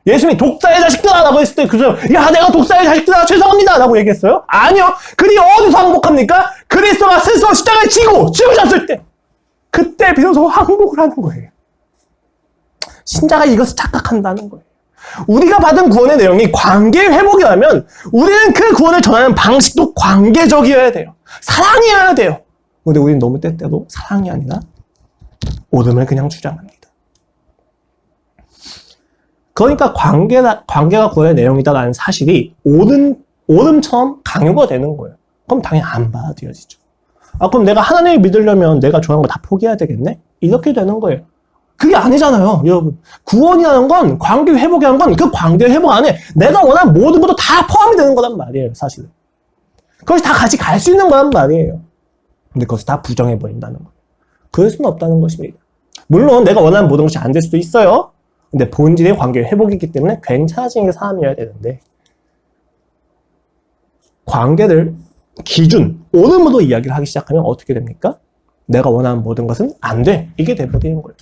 예수님이 독사의 자식들아 라고 했을 때 그래서 야, 내가 독사의 자식들아 죄송합니다 라고 얘기했어요? 아니요. 그리 어디서 항복합니까? 그리스도가 스스로 십자가에 지고 죽으셨을 때 그때 비로소 항복을 하는 거예요. 신자가 이것을 착각한다는 거예요. 우리가 받은 구원의 내용이 관계 회복이라면 우리는 그 구원을 전하는 방식도 관계적이어야 돼요. 사랑이어야 돼요. 근데 우리는 너무 때때로 사랑이 아니라 오름을 그냥 주장합니다. 그러니까 관계가 구원의 내용이다라는 사실이 오름처럼 강요가 되는 거예요. 그럼 당연히 안 받아들여지죠. 그럼 내가 하나님을 믿으려면 내가 좋아하는 거 다 포기해야 되겠네? 이렇게 되는 거예요. 그게 아니잖아요, 여러분. 구원이라는 건, 관계 회복이라는 건 그 관계 회복 안에 내가 원하는 모든 것도 다 포함이 되는 거란 말이에요, 사실은. 그것이 다 같이 갈 수 있는 거란 말이에요. 근데 그것을 다 부정해버린다는 거. 그럴 수는 없다는 것입니다. 물론 내가 원하는 모든 것이 안 될 수도 있어요. 근데 본질의 관계 회복이기 때문에 괜찮아지는 게 사람이어야 되는데, 관계를 기준, 오름으로 이야기를 하기 시작하면 어떻게 됩니까? 내가 원하는 모든 것은 안 돼. 이게 돼버리는 거예요.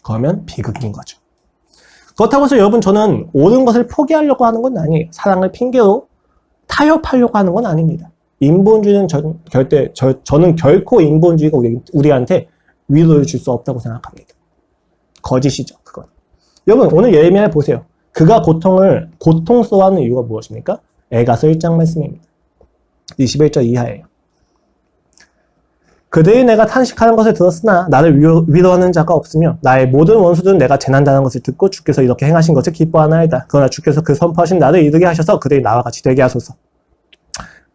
그러면 비극인 거죠. 그렇다고 해서 여러분, 저는 옳은 것을 포기하려고 하는 건 아니에요. 사랑을 핑계로 타협하려고 하는 건 아닙니다. 인본주의는 저는 결코 인본주의가 우리한테 위로를 줄 수 없다고 생각합니다. 거짓이죠, 그건. 여러분, 오늘 예레미야를 보세요. 그가 고통스러워하는 이유가 무엇입니까? 에가서 1장 말씀입니다. 21절 이하예요. 그들이 내가 탄식하는 것을 들었으나 나를 위로하는 자가 없으며 나의 모든 원수들은 내가 재난당한 것을 듣고 주께서 이렇게 행하신 것을 기뻐하나이다. 그러나 주께서 그 선포하신 나를 이르게 하셔서 그들이 나와 같이 되게 하소서.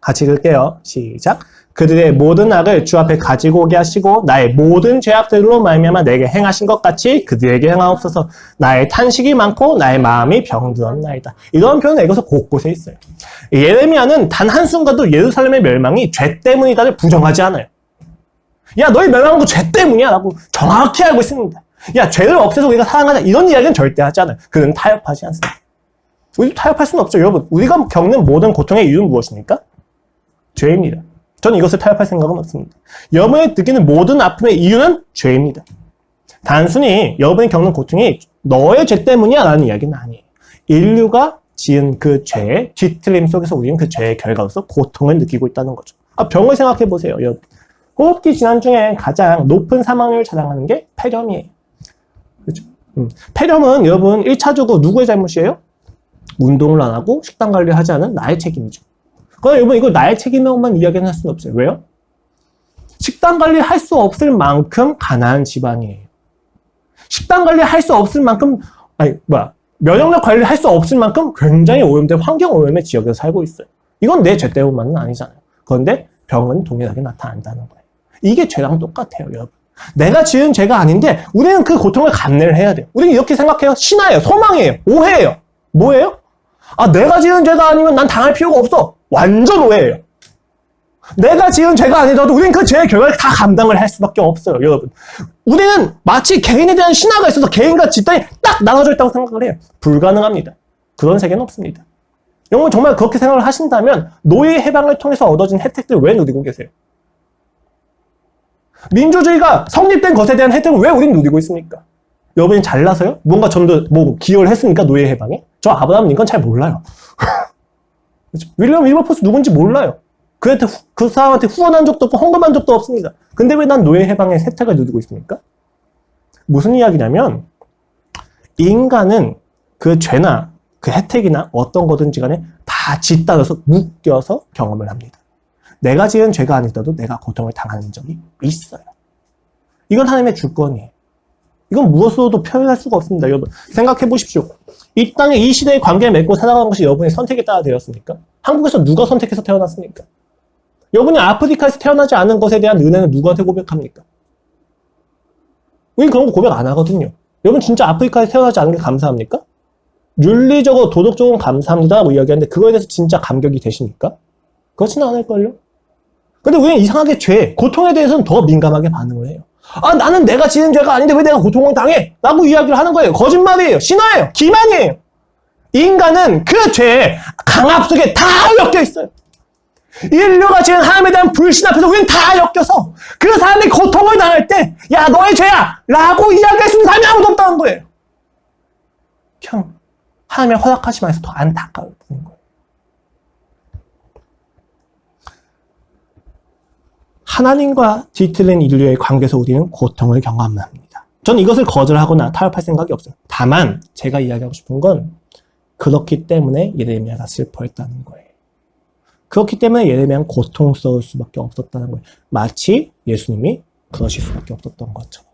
같이 읽을게요. 시작. 그들의 모든 악을 주 앞에 가지고 오게 하시고 나의 모든 죄악들로 말미암아 내게 행하신 것 같이 그들에게 행하옵소서. 나의 탄식이 많고 나의 마음이 병들었나이다. 이런 표현은 에고서 곳곳에 있어요. 예레미야는 단 한순간도 예루살렘의 멸망이 죄 때문이다를 부정하지 않아요. 야, 너희 멸망한 거 죄 때문이야 라고 정확히 알고 있습니다. 야, 죄를 없애서 우리가 사랑하자 이런 이야기는 절대 하지 않아요. 그는 타협하지 않습니다. 우리도 타협할 수는 없죠. 여러분, 우리가 겪는 모든 고통의 이유는 무엇입니까? 죄입니다. 저는 이것을 타협할 생각은 없습니다. 여러분이 느끼는 모든 아픔의 이유는 죄입니다. 단순히 여러분이 겪는 고통이 너의 죄 때문이야 라는 이야기는 아니에요. 인류가 지은 그 죄의 뒤틀림 속에서 우리는 그 죄의 결과로서 고통을 느끼고 있다는 거죠. 병을 생각해 보세요, 여러분. 호흡기 질환 중에 가장 높은 사망률을 자랑하는 게 폐렴이에요. 그렇죠? 폐렴은 여러분 1차적으로 누구의 잘못이에요? 운동을 안 하고 식단 관리를 하지 않은 나의 책임이죠. 그럼 여러분 이거 나의 책임만 이야기는 할 수는 없어요. 왜요? 식단 관리 할 수 없을 만큼 가난한 집안이에요. 식단 관리 할 수 없을 만큼 면역력 관리를 할 수 없을 만큼 굉장히 오염된 환경 오염의 지역에서 살고 있어요. 이건 내 죄 때문만은 아니잖아요. 그런데 병은 동일하게 나타난다는 거예요. 이게 죄랑 똑같아요, 여러분. 내가 지은 죄가 아닌데 우리는 그 고통을 감내를 해야 돼요. 우리는 이렇게 생각해요. 신화예요. 소망이에요. 오해예요. 뭐예요? 내가 지은 죄가 아니면 난 당할 필요가 없어. 완전 오해예요. 내가 지은 죄가 아니더라도 우리는 그 죄의 결과를 다 감당을 할 수밖에 없어요, 여러분. 우리는 마치 개인에 대한 신화가 있어서 개인과 집단이 딱 나눠져 있다고 생각을 해요. 불가능합니다. 그런 세계는 없습니다. 여러분 정말 그렇게 생각을 하신다면 노예 해방을 통해서 얻어진 혜택들 왜 누리고 계세요? 민주주의가 성립된 것에 대한 혜택을 왜 우리는 누리고 있습니까? 여러분이 잘나서요? 뭔가 전도 기여를 했습니까? 노예 해방에? 저 아브라함 링컨 잘 몰라요. 그렇죠? 윌리엄 윌버포스 누군지 몰라요. 그 사람한테 후원한 적도 없고 헌금한 적도 없습니다. 근데 왜 난 노예 해방의 혜택을 누리고 있습니까? 무슨 이야기냐면 인간은 그 죄나 그 혜택이나 어떤 거든지 간에 다 짓따라서 묶여서 경험을 합니다. 내가 지은 죄가 아니더라도 내가 고통을 당하는 적이 있어요. 이건 하나님의 주권이에요. 이건 무엇으로도 표현할 수가 없습니다. 여러분 생각해 보십시오. 이 땅에 이 시대의 관계를 맺고 살아가는 것이 여러분의 선택에 따라 되었습니까? 한국에서 누가 선택해서 태어났습니까? 여러분이 아프리카에서 태어나지 않은 것에 대한 은혜는 누구한테 고백합니까? 우린 그런 거 고백 안 하거든요. 여러분 진짜 아프리카에서 태어나지 않은 게 감사합니까? 윤리적으로 도덕적으로 감사합니다라고 이야기하는데 그거에 대해서 진짜 감격이 되십니까? 그렇지는 않을걸요? 근데 우리는 이상하게 죄, 고통에 대해서는 더 민감하게 반응을 해요. 나는 내가 지은 죄가 아닌데 왜 내가 고통을 당해? 라고 이야기를 하는 거예요. 거짓말이에요. 신화예요. 기만이에요. 인간은 그 죄의 강압 속에 다 엮여 있어요. 인류가 지은 하나님에 대한 불신 앞에서 우리는 다 엮여서 그 사람이 고통을 당할 때 야 너의 죄야! 라고 이야기할 수 있는 사람이 아무도 없다는 거예요. 하나님의 허락하심 안에서 더 안타까울 뿐인 거예요. 하나님과 뒤틀린 인류의 관계에서 우리는 고통을 경험합니다. 저는 이것을 거절하거나 타협할 생각이 없어요. 다만 제가 이야기하고 싶은 건 그렇기 때문에 예레미야가 슬퍼했다는 거예요. 그렇기 때문에 예레미야는 고통스러울 수밖에 없었다는 거예요. 마치 예수님이 그러실 수밖에 없었던 것처럼.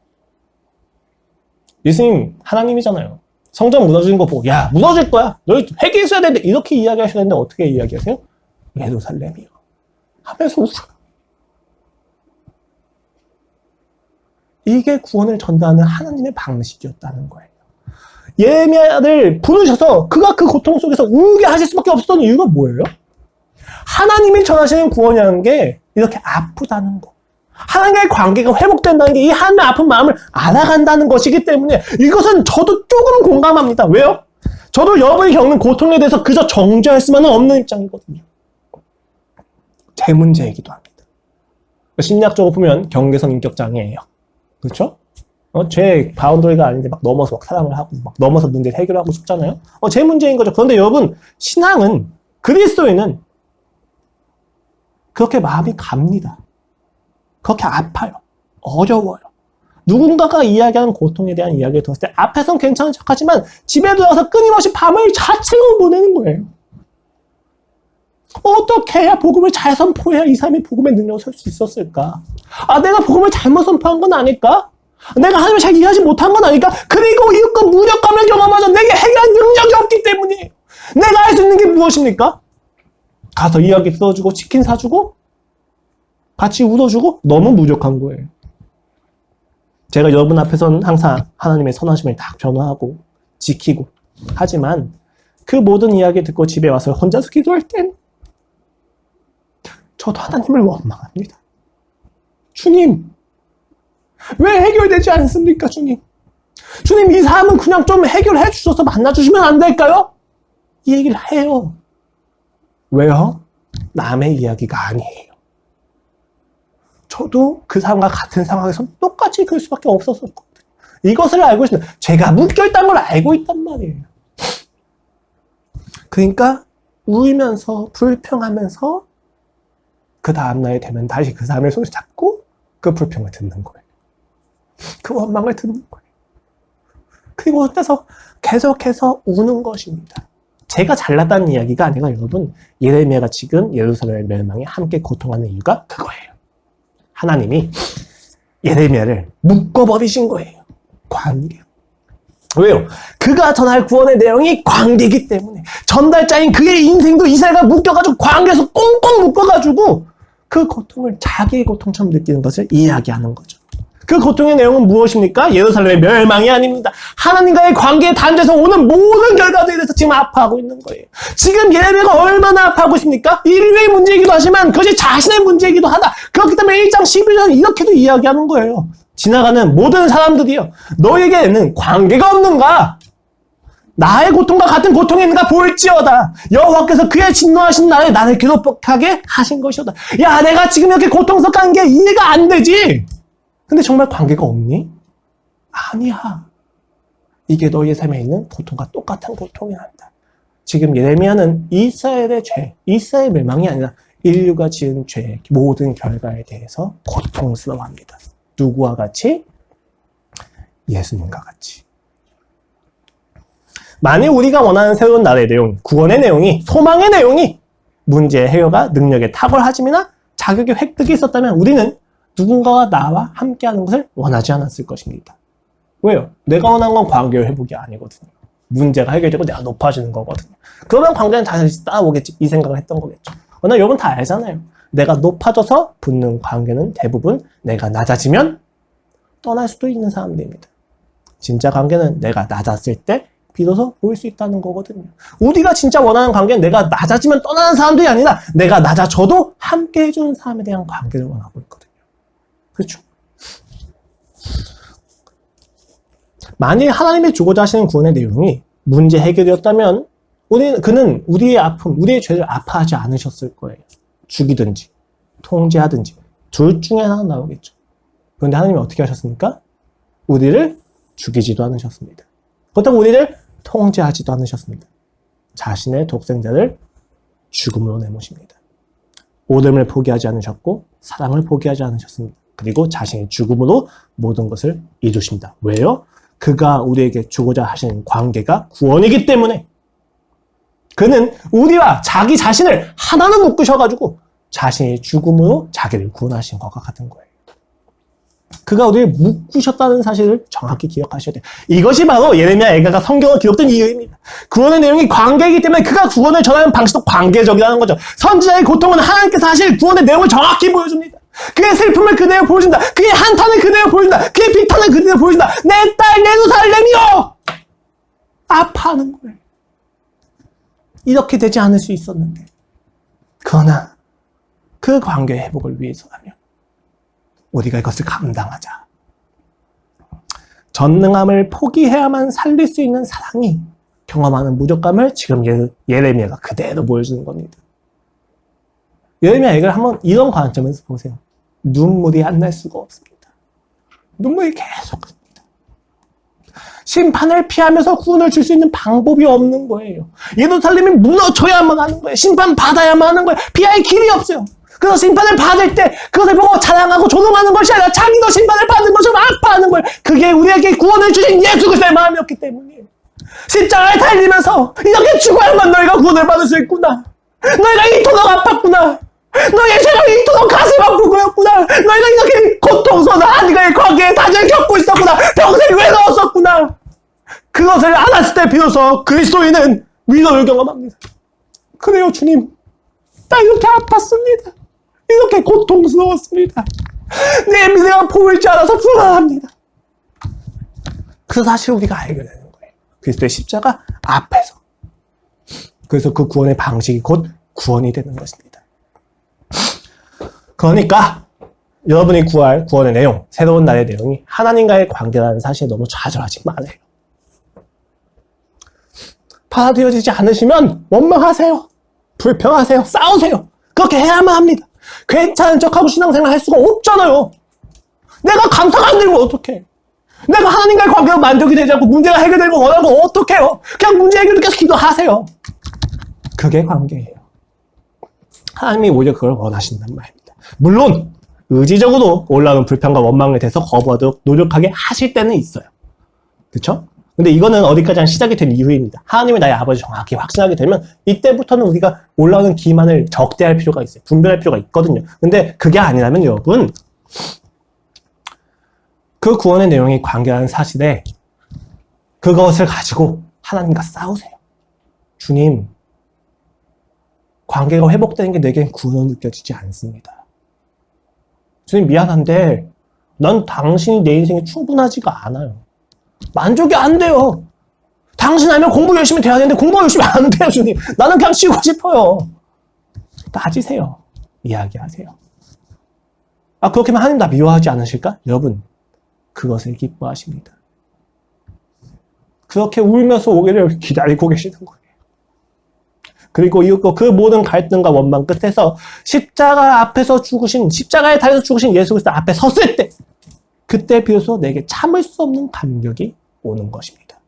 예수님 하나님이잖아요. 성전 무너지는 거 보고 야 무너질 거야. 너희 회개했어야 되는데 이렇게 이야기하셔야 되는데 어떻게 이야기하세요? 예루살렘이요. 하면서 웃어요. 이게 구원을 전달하는 하나님의 방식이었다는 거예요. 예레미야를 부르셔서 그가 그 고통 속에서 울게 하실 수밖에 없었던 이유가 뭐예요? 하나님이 전하시는 구원이라는 게 이렇게 아프다는 거. 하나님과의 관계가 회복된다는 게 이 하나님의 아픈 마음을 알아간다는 것이기 때문에 이것은 저도 조금 공감합니다. 왜요? 저도 여러분이 겪는 고통에 대해서 그저 정죄할 수만은 없는 입장이거든요. 제 문제이기도 합니다. 심리학적으로 보면 경계선 인격장애예요. 그렇죠? 제 바운더리가 아닌데 막 넘어서 막 사랑을 하고 막 넘어서 문제를 해결하고 싶잖아요. 제 문제인 거죠. 그런데 여러분, 신앙은, 그리스도인은 그렇게 마음이 갑니다. 그렇게 아파요. 어려워요. 누군가가 이야기하는 고통에 대한 이야기를 들었을 때 앞에선 괜찮은 척하지만 집에 들어가서 끊임없이 밤을 자책으로 보내는 거예요. 어떻게 해야 복음을 잘 선포해야 이 사람이 복음의 능력을 설 수 있었을까? 내가 복음을 잘못 선포한 건 아닐까? 내가 하나님을 잘 이해하지 못한 건 아닐까? 그리고 이웃과 무력감을 경험하자 내게 해결할 능력이 없기 때문이에요. 내가 할 수 있는 게 무엇입니까? 가서 이야기 들어주고 치킨 사주고 같이 웃어주고 너무 무력한 거예요. 제가 여러분 앞에서는 항상 하나님의 선하심을 딱 변화하고 지키고 하지만 그 모든 이야기 듣고 집에 와서 혼자서 기도할 땐 저도 하나님을 원망합니다. 주님, 왜 해결되지 않습니까, 주님? 주님, 이 사람은 그냥 좀 해결해 주셔서 만나주시면 안 될까요? 이 얘기를 해요. 왜요? 남의 이야기가 아니에요. 저도 그 사람과 같은 상황에서 똑같이 그럴 수밖에 없었거든요. 이것을 알고 있으면 제가 묶여있다는 걸 알고 있단 말이에요. 그러니까 울면서 불평하면서 그 다음날이 되면 다시 그 사람의 손을 잡고 그 불평을 듣는 거예요. 그 원망을 듣는 거예요. 그리고 혼자서 계속해서 우는 것입니다. 제가 잘났다는 이야기가 아니라 여러분, 예레미야가 지금 예루살렘의 멸망에 함께 고통하는 이유가 그거예요. 하나님이 예레미야를 묶어버리신 거예요. 관계. 왜요? 그가 전할 구원의 내용이 관계이기 때문에 전달자인 그의 인생도 이스라엘과 묶여가지고 관계에서 꽁꽁 묶어가지고 그 고통을 자기의 고통처럼 느끼는 것을 이야기하는 거죠. 그 고통의 내용은 무엇입니까? 예루살렘의 멸망이 아닙니다. 하나님과의 관계에 단절해서 오는 모든 결과들에 대해서 지금 아파하고 있는 거예요. 지금 예레미야가 얼마나 아파하고 있습니까? 인류의 문제이기도 하지만 그것이 자신의 문제이기도 하다. 그렇기 때문에 1장 11절은 이렇게도 이야기하는 거예요. 지나가는 모든 사람들이요, 너에게는 관계가 없는가? 나의 고통과 같은 고통이 있는가 볼지어다. 여호와께서 그의 진노하신 날에 나를 괴롭게 하신 것이오다. 야, 내가 지금 이렇게 고통스럽게 게 이해가 안 되지? 근데 정말 관계가 없니? 아니야. 이게 너의 삶에 있는 고통과 똑같은 고통이란다. 지금 예레미야는 이스라엘의 죄, 이스라엘 멸망이 아니라 인류가 지은 죄의 모든 결과에 대해서 고통스러워합니다. 누구와 같이? 예수님과 같이. 만일 우리가 원하는 새로운 나라의 내용, 구원의 내용이, 소망의 내용이 문제의 해결과 능력의 탁월하짐이나 자격의 획득이 있었다면 우리는 누군가가 나와 함께하는 것을 원하지 않았을 것입니다. 왜요? 내가 원하는 건 관계의 회복이 아니거든요. 문제가 해결되고 내가 높아지는 거거든요. 그러면 관계는 다시 따라오겠지, 이 생각을 했던 거겠죠. 그러나 여러분 다 알잖아요. 내가 높아져서 붙는 관계는 대부분 내가 낮아지면 떠날 수도 있는 사람들입니다. 진짜 관계는 내가 낮았을 때 비로소 보일 수 있다는 거거든요. 우리가 진짜 원하는 관계는 내가 낮아지면 떠나는 사람들이 아니라 내가 낮아져도 함께 해주는 사람에 대한 관계를 원하고 있거든요. 그렇죠? 만일 하나님이 주고자 하시는 구원의 내용이 문제 해결이었다면 그는 우리의 아픔, 우리의 죄를 아파하지 않으셨을 거예요. 죽이든지 통제하든지 둘 중에 하나 나오겠죠. 그런데 하나님이 어떻게 하셨습니까? 우리를 죽이지도 않으셨습니다. 그렇다고 우리를 통제하지도 않으셨습니다. 자신의 독생자를 죽음으로 내모십니다. 오름을 포기하지 않으셨고 사랑을 포기하지 않으셨습니다. 그리고 자신의 죽음으로 모든 것을 이루십니다. 왜요? 그가 우리에게 주고자 하시는 관계가 구원이기 때문에. 그는 우리와 자기 자신을 하나로 묶으셔가지고 자신의 죽음으로 자기를 구원하신 것과 같은 거예요. 그가 우리를 묶으셨다는 사실을 정확히 기억하셔야 돼요. 이것이 바로 예레미야 애가가 성경을 기록된 이유입니다. 구원의 내용이 관계이기 때문에 그가 구원을 전하는 방식도 관계적이라는 거죠. 선지자의 고통은 하나님께서 하실 구원의 내용을 정확히 보여줍니다. 그의 슬픔을 그대로 보여준다. 그의 한탄을 그대로 보여준다. 그의 비탄을 그대로 보여준다. 내 딸 예루살렘이여! 아파하는 거예요. 이렇게 되지 않을 수 있었는데. 그러나 그 관계의 회복을 위해서라면 우리가 이것을 감당하자. 전능함을 포기해야만 살릴 수 있는 사랑이 경험하는 무력감을 지금 예레미야가 그대로 보여주는 겁니다. 예레미야 얘기를 한번 이런 관점에서 보세요. 눈물이 안 날 수가 없습니다. 눈물이 계속 납니다. 심판을 피하면서 구원을 줄 수 있는 방법이 없는 거예요. 예루살렘이 무너져야만 하는 거예요. 심판 받아야만 하는 거예요. 피할 길이 없어요. 그래서 심판을 받을 때 그것을 보고 자랑하고 조롱하는 것이 아니라 자기도 심판을 받는 것처럼 아파하는 거예요. 그게 우리에게 구원을 주신 예수 그리스도의 마음이었기 때문이에요. 십자가에 달리면서 이렇게 죽어야만 너희가 구원을 받을 수 있구나. 너희가 이토록 아팠구나. 너희의 죄가 이토록 가슴 아픈 거였구나. 너희가 이렇게 고통스러운 하나님과의 관계에 다짐을 겪고 있었구나. 평생 외로웠었구나. 그것을 알았을 때 비로소 그리스도인은 위로를 경험합니다. 그래요 주님, 나 이렇게 아팠습니다. 이렇게 고통스러웠습니다. 내 미래가 보이지 않아서 불안합니다. 그 사실을 우리가 알게 되는 거예요. 그리스도의 십자가 앞에서. 그래서 그 구원의 방식이 곧 구원이 되는 것입니다. 그러니까 여러분이 구할 구원의 내용, 새로운 날의 내용이 하나님과의 관계라는 사실에 너무 좌절하지 말아요. 받아들여지지 않으시면 원망하세요. 불평하세요. 싸우세요. 그렇게 해야만 합니다. 괜찮은 척하고 신앙생활 할 수가 없잖아요. 내가 감사가 안 되면 어떡해. 내가 하나님과의 관계가 만족이 되지 않고 문제가 해결되는 걸 원하고 어떡해요. 그냥 문제 해결을 계속 기도하세요. 그게 관계예요. 하나님이 오히려 그걸 원하신단 말입니다. 물론 의지적으로 올라오는 불평과 원망에 대해서 거부하도록 노력하게 하실 때는 있어요. 그렇죠? 근데 이거는 어디까지 한 시작이 된 이후입니다. 하나님이 나의 아버지 정확히 확신하게 되면 이때부터는 우리가 올라오는 기만을 적대할 필요가 있어요. 분별할 필요가 있거든요. 근데 그게 아니라면 여러분, 그 구원의 내용이 관계라는 사실에 그것을 가지고 하나님과 싸우세요. 주님, 관계가 회복되는 게 내겐 구원으로 느껴지지 않습니다. 주님 미안한데 난 당신이 내 인생에 충분하지가 않아요. 만족이 안 돼요. 당신 알면 공부 열심히 돼야 되는데 공부 열심히 안 돼요, 주님. 나는 그냥 쉬고 싶어요. 따지세요. 이야기하세요. 그렇게 하면 하나님 나 미워하지 않으실까? 여러분, 그것을 기뻐하십니다. 그렇게 울면서 오기를 기다리고 계시는 거예요. 그리고 그 모든 갈등과 원망 끝에서 십자가 앞에서 죽으신, 십자가에 달려서 죽으신 예수 그리스도 앞에 섰을 때, 그때 비로소 내게 참을 수 없는 감격이 오는 것입니다.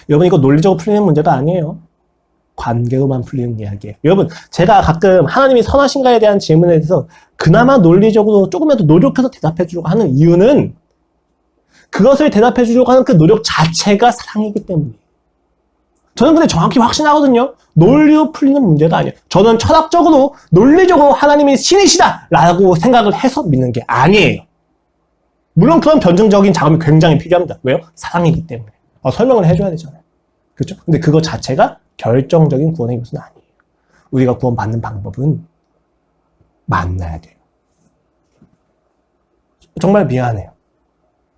여러분, 이거 논리적으로 풀리는 문제가 아니에요. 관계로만 풀리는 이야기예요. 여러분, 제가 가끔 하나님이 선하신가에 대한 질문에 대해서 그나마 논리적으로 조금이라도 노력해서 대답해 주려고 하는 이유는 그것을 대답해 주려고 하는 그 노력 자체가 사랑이기 때문이에요. 저는 근데 정확히 확신하거든요. 논리로 풀리는 문제가 아니에요. 저는 철학적으로, 논리적으로 하나님이 신이시다 라고 생각을 해서 믿는 게 아니에요. 물론 그런 변증적인 작업이 굉장히 필요합니다. 왜요? 사랑이기 때문에. 설명을 해줘야 되잖아요. 그렇죠? 근데 그거 자체가 결정적인 구원의 요소는 아니에요. 우리가 구원받는 방법은 만나야 돼요. 정말 미안해요.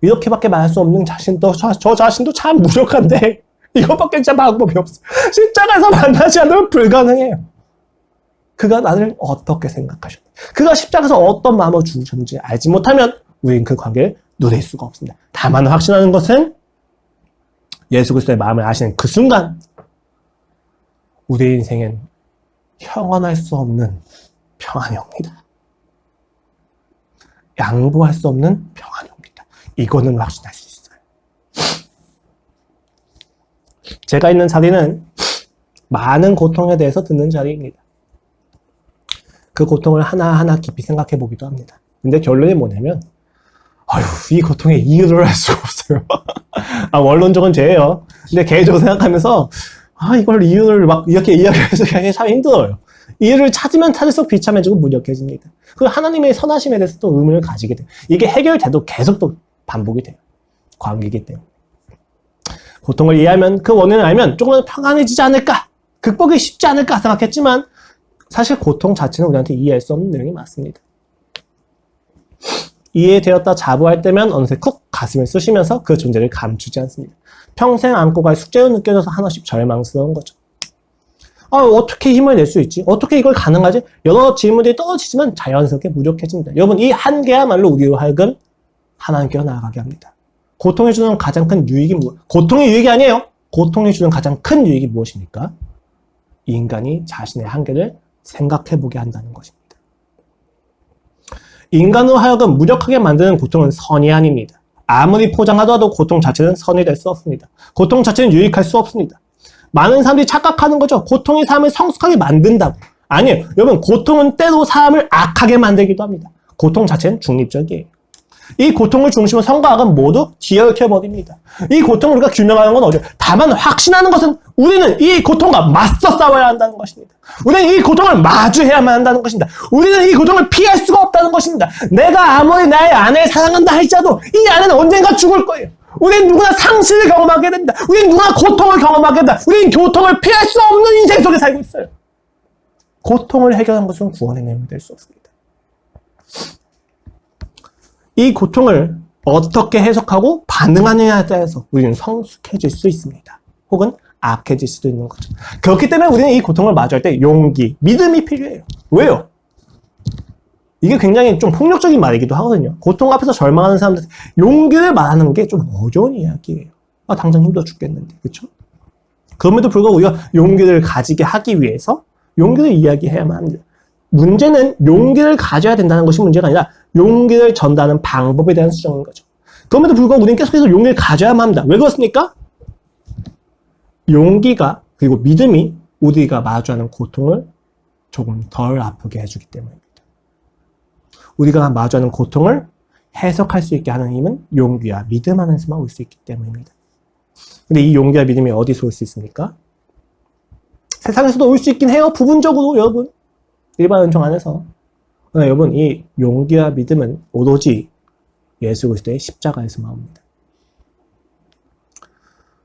이렇게밖에 말할 수 없는 자신도, 저 자신도 참 무력한데 이것밖에 진짜 방법이 없어요. 십자가에서 만나지 않으면 불가능해요. 그가 나를 어떻게 생각하셨는지, 그가 십자가에서 어떤 마음으로 죽으셨는지 알지 못하면 우리는 그 관계를 누릴 수가 없습니다. 다만 확신하는 것은 예수 그리스도의 마음을 아시는 그 순간 우리 인생엔 형언할 수 없는 평안이 옵니다. 양보할 수 없는 평안이 옵니다. 이거는 확신할 수 있어요. 제가 있는 자리는 많은 고통에 대해서 듣는 자리입니다. 그 고통을 하나하나 깊이 생각해 보기도 합니다. 근데 결론이 뭐냐면 이 고통의 이유를 알 수가 없어요. 원론적은 죄예요. 근데 개인적으로 생각하면서 이걸 이유를 막 이렇게 이야기해서 참 힘들어요. 이유를 찾으면 찾을수록 비참해지고 무력해집니다. 그리고 하나님의 선하심에 대해서 또 의문을 가지게 돼요. 이게 해결돼도 계속 또 반복이 돼요. 관계이기 때문에. 고통을 이해하면, 그 원인을 알면 조금은 평안해지지 않을까, 극복이 쉽지 않을까 생각했지만 사실 고통 자체는 우리한테 이해할 수 없는 내용이 맞습니다. 이해되었다 자부할 때면 어느새 쿡 가슴을 쑤시면서 그 존재를 감추지 않습니다. 평생 안고 갈 숙제로 느껴져서 하나씩 절망스러운 거죠. 어떻게 힘을 낼 수 있지? 어떻게 이걸 가능하지? 여러 질문들이 떨어지지만 자연스럽게 무력해집니다. 여러분, 이 한계야말로 우리로 하여금 하나님께로 나아가게 합니다. 고통이 주는 가장 큰 유익이 고통의 유익이 아니에요. 고통이 주는 가장 큰 유익이 무엇입니까? 인간이 자신의 한계를 생각해보게 한다는 것입니다. 인간으로 하여금 무력하게 만드는 고통은 선이 아닙니다. 아무리 포장하더라도 고통 자체는 선이 될 수 없습니다. 고통 자체는 유익할 수 없습니다. 많은 사람들이 착각하는 거죠. 고통이 사람을 성숙하게 만든다고. 아니에요. 여러분, 고통은 때로 사람을 악하게 만들기도 합니다. 고통 자체는 중립적이에요. 이 고통을 중심으로 선과 악은 모두 뒤엉켜버립니다. 이 고통을 우리가 규명하는 건 어디요? 다만 확신하는 것은 우리는 이 고통과 맞서 싸워야 한다는 것입니다. 우리는 이 고통을 마주해야만 한다는 것입니다. 우리는 이 고통을 피할 수가 없다는 것입니다. 내가 아무리 나의 아내를 사랑한다 할지라도 이 아내는 언젠가 죽을 거예요. 우리는 누구나 상실을 경험하게 된다. 우리는 누구나 고통을 경험하게 된다. 우리는 고통을 피할 수 없는 인생 속에 살고 있어요. 고통을 해결한 것은 구원의 내용이 될 수 없습니다. 이 고통을 어떻게 해석하고 반응하느냐에 따라서 우리는 성숙해질 수 있습니다. 혹은 악해질 수도 있는 거죠. 그렇기 때문에 우리는 이 고통을 마주할 때 용기, 믿음이 필요해요. 왜요? 이게 굉장히 좀 폭력적인 말이기도 하거든요. 고통 앞에서 절망하는 사람들 용기를 말하는 게 좀 어려운 이야기예요. 당장 힘들어 죽겠는데, 그렇죠? 그럼에도 불구하고 우리가 용기를 가지게 하기 위해서 용기를 이야기해야만 합니다. 문제는 용기를 가져야 된다는 것이 문제가 아니라 용기를 전달하는 방법에 대한 수정인 거죠. 그럼에도 불구하고 우리는 계속해서 용기를 가져야만 합니다. 왜 그렇습니까? 용기가 그리고 믿음이 우리가 마주하는 고통을 조금 덜 아프게 해주기 때문입니다. 우리가 마주하는 고통을 해석할 수 있게 하는 힘은 용기와 믿음 안에서만 올 수 있기 때문입니다. 근데 이 용기와 믿음이 어디서 올 수 있습니까? 세상에서도 올 수 있긴 해요. 부분적으로 여러분. 일반 은총 안에서. 여러분, 이 용기와 믿음은 오로지 예수 그리스도의 십자가에서만 옵니다.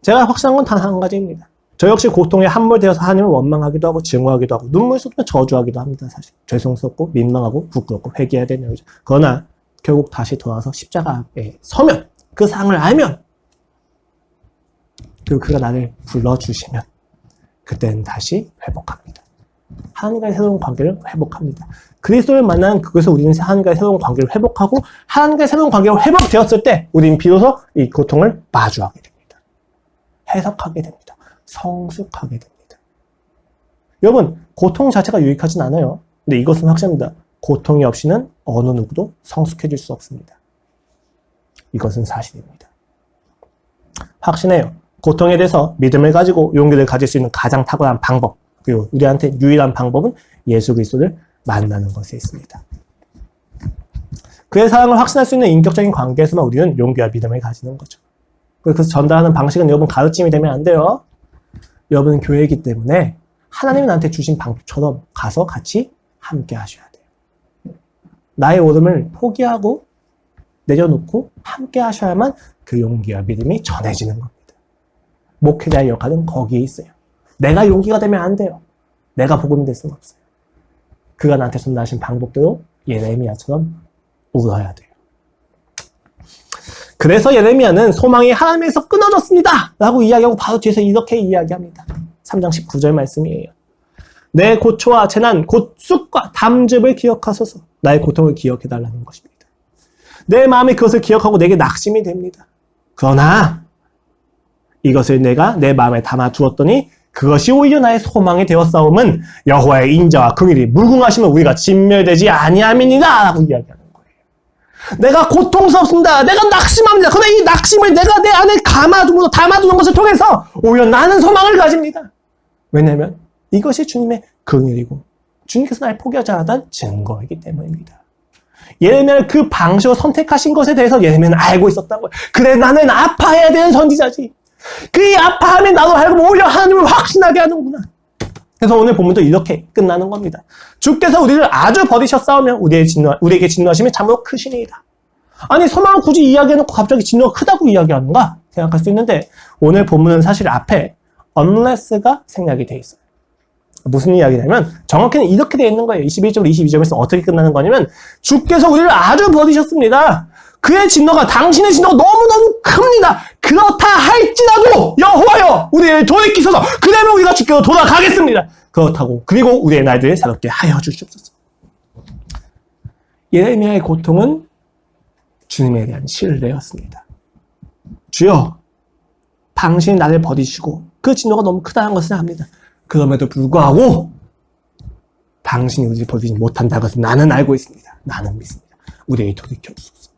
제가 확신한 건 단 한 가지입니다. 저 역시 고통에 함몰되어서 하나님을 원망하기도 하고 증오하기도 하고 눈물 쏟으며 저주하기도 합니다. 사실 죄송스럽고 민망하고 부끄럽고 회개해야 되는 거죠. 그러나 결국 다시 돌아와서 십자가에 서면 그 상을 알면 그리고 그가 나를 불러주시면 그때는 다시 회복합니다. 하나님과의 새로운 관계를 회복합니다. 그리스도를 만난 그것에서 우리는 하나님과의 새로운 관계를 회복하고 하나님과의 새로운 관계가 회복되었을 때 우리는 비로소 이 고통을 마주하게 됩니다. 해석하게 됩니다. 성숙하게 됩니다. 여러분, 고통 자체가 유익하진 않아요. 근데 이것은 확실합니다. 고통이 없이는 어느 누구도 성숙해질 수 없습니다. 이것은 사실입니다. 확신해요. 고통에 대해서 믿음을 가지고 용기를 가질 수 있는 가장 탁월한 방법, 그리고 우리한테 유일한 방법은 예수 그리스도를 만나는 것에 있습니다. 그의 사랑을 확신할 수 있는 인격적인 관계에서만 우리는 용기와 믿음을 가지는 거죠. 그래서 전달하는 방식은 여러분 가르침이 되면 안 돼요. 여러분은 교회이기 때문에 하나님이 나한테 주신 방법처럼 가서 같이 함께 하셔야 돼요. 나의 오름을 포기하고 내려놓고 함께 하셔야만 그 용기와 믿음이 전해지는 겁니다. 목회자의 역할은 거기에 있어요. 내가 용기가 되면 안 돼요. 내가 복음이 될 수는 없어요. 그가 나한테 전달하신 방법대로 예레미야처럼 울어야 돼요. 그래서 예레미야는 소망이 하나님에서 끊어졌습니다 라고 이야기하고 바로 뒤에서 이렇게 이야기합니다. 3장 19절 말씀이에요. 내 고초와 재난, 곧 쑥과 담즙을 기억하소서. 나의 고통을 기억해달라는 것입니다. 내 마음이 그것을 기억하고 내게 낙심이 됩니다. 그러나 이것을 내가 내 마음에 담아두었더니 그것이 오히려 나의 소망이 되었사옴은 여호와의 인자와 긍휼이 무궁하시면 우리가 진멸되지 아니함이니라 라고 이야기하는 거예요. 내가 고통스럽습니다. 내가 낙심합니다. 그러나 이 낙심을 내가 내 안에 담아두는 것을 통해서 오히려 나는 소망을 가집니다. 왜냐하면 이것이 주님의 긍휼이고 주님께서 날 포기하지 않았다는 증거이기 때문입니다. 예레미야를 그 방식으로 선택하신 것에 대해서 예레미야는 알고 있었던 거예요. 그래, 나는 아파해야 되는 선지자지. 그 아파함이 나도 하여금 오히려 하나님을 확신하게 하는구나. 그래서 오늘 본문도 이렇게 끝나는 겁니다. 주께서 우리를 아주 버리셨사오며 우리에게 진노하심이 참으로 크시니이다. 아니, 소망을 굳이 이야기해놓고 갑자기 진노가 크다고 이야기하는가 생각할 수 있는데 오늘 본문은 사실 앞에 unless가 생략이 돼 있어요. 무슨 이야기냐면 정확히는 이렇게 되어 있는 거예요. 21절, 22절에서 어떻게 끝나는 거냐면 주께서 우리를 아주 버리셨습니다. 그의 진노가 당신의 진노가 너무너무 큽니다. 그렇다 할지라도 여호와여 우리를 돌이키소서. 그러면 우리가 주께로 돌아가겠습니다. 그렇다고 그리고 우리의 날들을 새롭게 하여 주시옵소서. 예레미야의 고통은 주님에 대한 신뢰였습니다. 주여 당신이 나를 버리시고 그 진노가 너무 크다는 것을 압니다. 그럼에도 불구하고 당신이 우리를 버리지 못한다는 것을 나는 알고 있습니다. 나는 믿습니다. 우리를 돌이켜 주소서.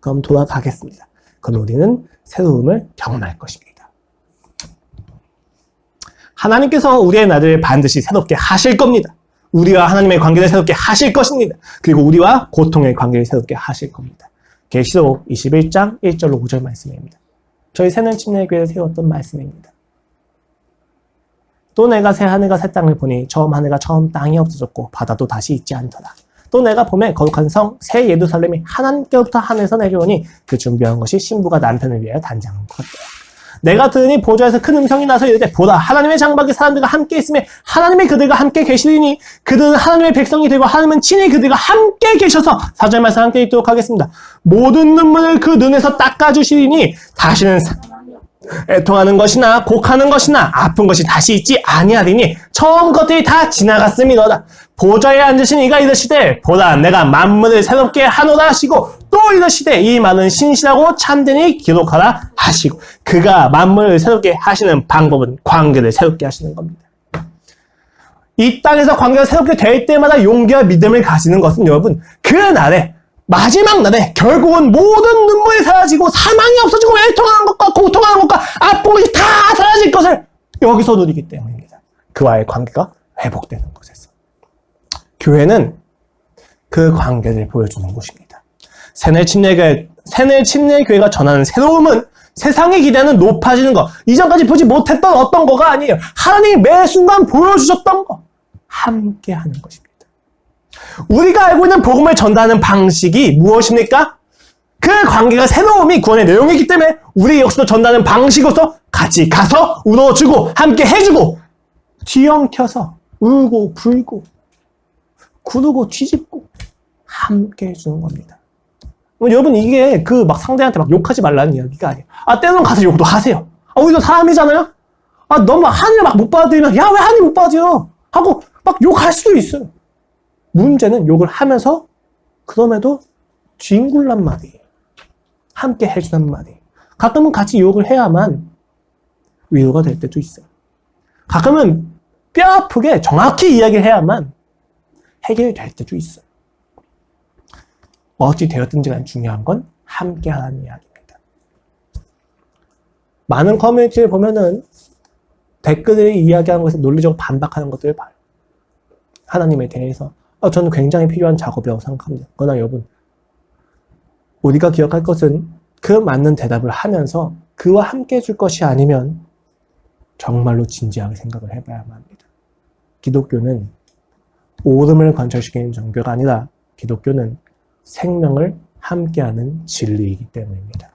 그럼 돌아가겠습니다. 그럼 우리는 새로움을 경험할 것입니다. 하나님께서 우리의 날을 반드시 새롭게 하실 겁니다. 우리와 하나님의 관계를 새롭게 하실 것입니다. 그리고 우리와 고통의 관계를 새롭게 하실 겁니다. 계시록 21장 1절로 5절 말씀입니다. 저희 새는 침례교회를 세웠던 말씀입니다. 또 내가 새 하늘과 새 땅을 보니 처음 하늘과 처음 땅이 없어졌고 바다도 다시 있지 않더라. 또 내가 봄에 거룩한 성 새 예루살렘이 하나님께로부터 하늘에서 내려오니 그 준비한 것이 신부가 남편을 위하여 단장한 것 같더라. 내가 들으니 보좌에서 큰 음성이 나서 이르되 보라 하나님의 장막이 사람들과 함께 있으며 하나님이 그들과 함께 계시리니 그들은 하나님의 백성이 되고 하나님은 친히 그들과 함께 계셔서 4절 말씀 함께 읽도록 하겠습니다. 모든 눈물을 그 눈에서 닦아주시리니 다시는 애통하는 것이나 곡하는 것이나 아픈 것이 다시 있지 아니하리니 처음 것들이 다 지나갔음이로다. 보좌에 앉으신 이가 이르시되 보라 내가 만물을 새롭게 하노라 하시고 또 이르시되 이 말은 신실하고 참되니 기록하라 하시고 그가 만물을 새롭게 하시는 방법은 관계를 새롭게 하시는 겁니다. 이 땅에서 관계가 새롭게 될 때마다 용기와 믿음을 가지는 것은 여러분 그 날에 마지막 날에 결국은 모든 눈물이 사라지고 사망이 없어지고 애통하는 것과 고통하는 것과 아픈 것이 다 사라질 것을 여기서 누리기 때문입니다. 그와의 관계가 회복되는 곳에서. 교회는 그 관계를 보여주는 곳입니다. 새늘 침례교회가 전하는 새로움은 세상의 기대는 높아지는 것, 이전까지 보지 못했던 어떤 거가 아니에요. 하나님이 매 순간 보여주셨던 거, 함께하는 것입니다. 우리가 알고 있는 복음을 전달하는 방식이 무엇입니까? 그 관계가 새로움이 구원의 내용이기 때문에 우리 역시도 전달하는 방식으로서 같이 가서 울어주고 함께 해주고 뒤엉켜서 울고 불고 구르고 뒤집고 함께 해주는 겁니다. 여러분 이게 그 막 상대한테 막 욕하지 말라는 이야기가 아니에요. 때로는 가서 욕도 하세요. 우리도 사람이잖아요. 너무 하늘 막 못 받아들이면 야 왜 하늘 못 받아들여 하고 막 욕할 수도 있어요. 문제는 욕을 하면서 그럼에도 뒹굴란 말이에요. 함께 해주는 말이에요. 가끔은 같이 욕을 해야만 위로가 될 때도 있어요. 가끔은 뼈 아프게 정확히 이야기를 해야만 해결이 될 때도 있어요. 어찌 되었든지 간에 중요한 건 함께 하라는 이야기입니다. 많은 커뮤니티를 보면은 댓글을 이야기하는 것에 논리적으로 반박하는 것들을 봐요. 하나님에 대해서 저는 굉장히 필요한 작업이라고 생각합니다. 그러나 여러분 우리가 기억할 것은 그 맞는 대답을 하면서 그와 함께 해줄 것이 아니면 정말로 진지하게 생각을 해봐야만 합니다. 기독교는 오름을 관철시키는 종교가 아니라 기독교는 생명을 함께하는 진리이기 때문입니다.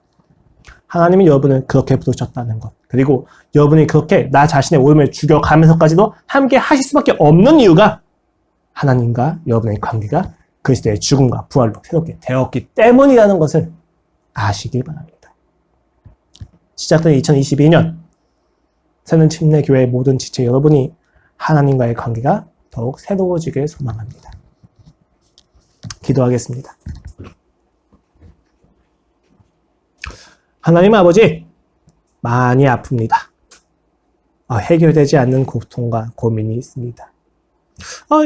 하나님이 여러분을 그렇게 부르셨다는 것, 그리고 여러분이 그렇게 나 자신의 오름을 죽여가면서까지도 함께 하실 수밖에 없는 이유가 하나님과 여러분의 관계가 그리스도의 죽음과 부활로 새롭게 되었기 때문이라는 것을 아시길 바랍니다. 시작된 2022년 새는 침례교회의 모든 지체 여러분이 하나님과의 관계가 더욱 새로워지길 소망합니다. 기도하겠습니다. 하나님 아버지, 많이 아픕니다. 해결되지 않는 고통과 고민이 있습니다.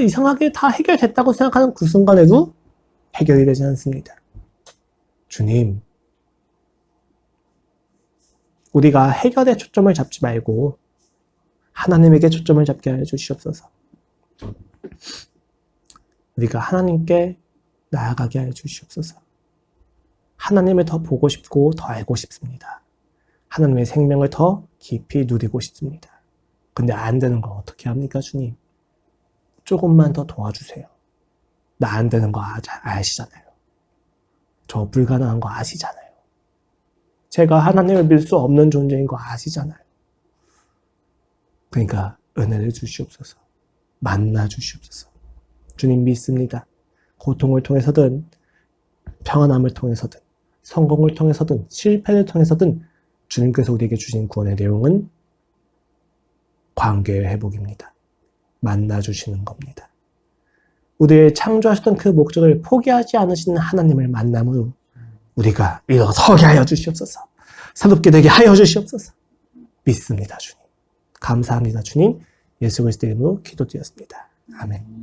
이상하게 다 해결됐다고 생각하는 그 순간에도 해결이 되지 않습니다. 주님, 우리가 해결에 초점을 잡지 말고 하나님에게 초점을 잡게 하여 주시옵소서. 우리가 하나님께 나아가게 하여 주시옵소서. 하나님을 더 보고 싶고 더 알고 싶습니다. 하나님의 생명을 더 깊이 누리고 싶습니다. 근데 안 되는 거 어떻게 합니까, 주님? 조금만 더 도와주세요. 나 안 되는 거 아시잖아요. 저 불가능한 거 아시잖아요. 제가 하나님을 믿을 수 없는 존재인 거 아시잖아요. 그러니까 은혜를 주시옵소서. 만나 주시옵소서. 주님 믿습니다. 고통을 통해서든 평안함을 통해서든 성공을 통해서든 실패를 통해서든 주님께서 우리에게 주신 구원의 내용은 관계의 회복입니다. 만나 주시는 겁니다. 우리의 창조하셨던 그 목적을 포기하지 않으시는 하나님을 만남으로 우리가 일어서게 하여 주시옵소서. 새롭게 되게 하여 주시옵소서. 믿습니다, 주님. 감사합니다, 주님. 예수 그리스도의 이름으로 기도드렸습니다. 아멘.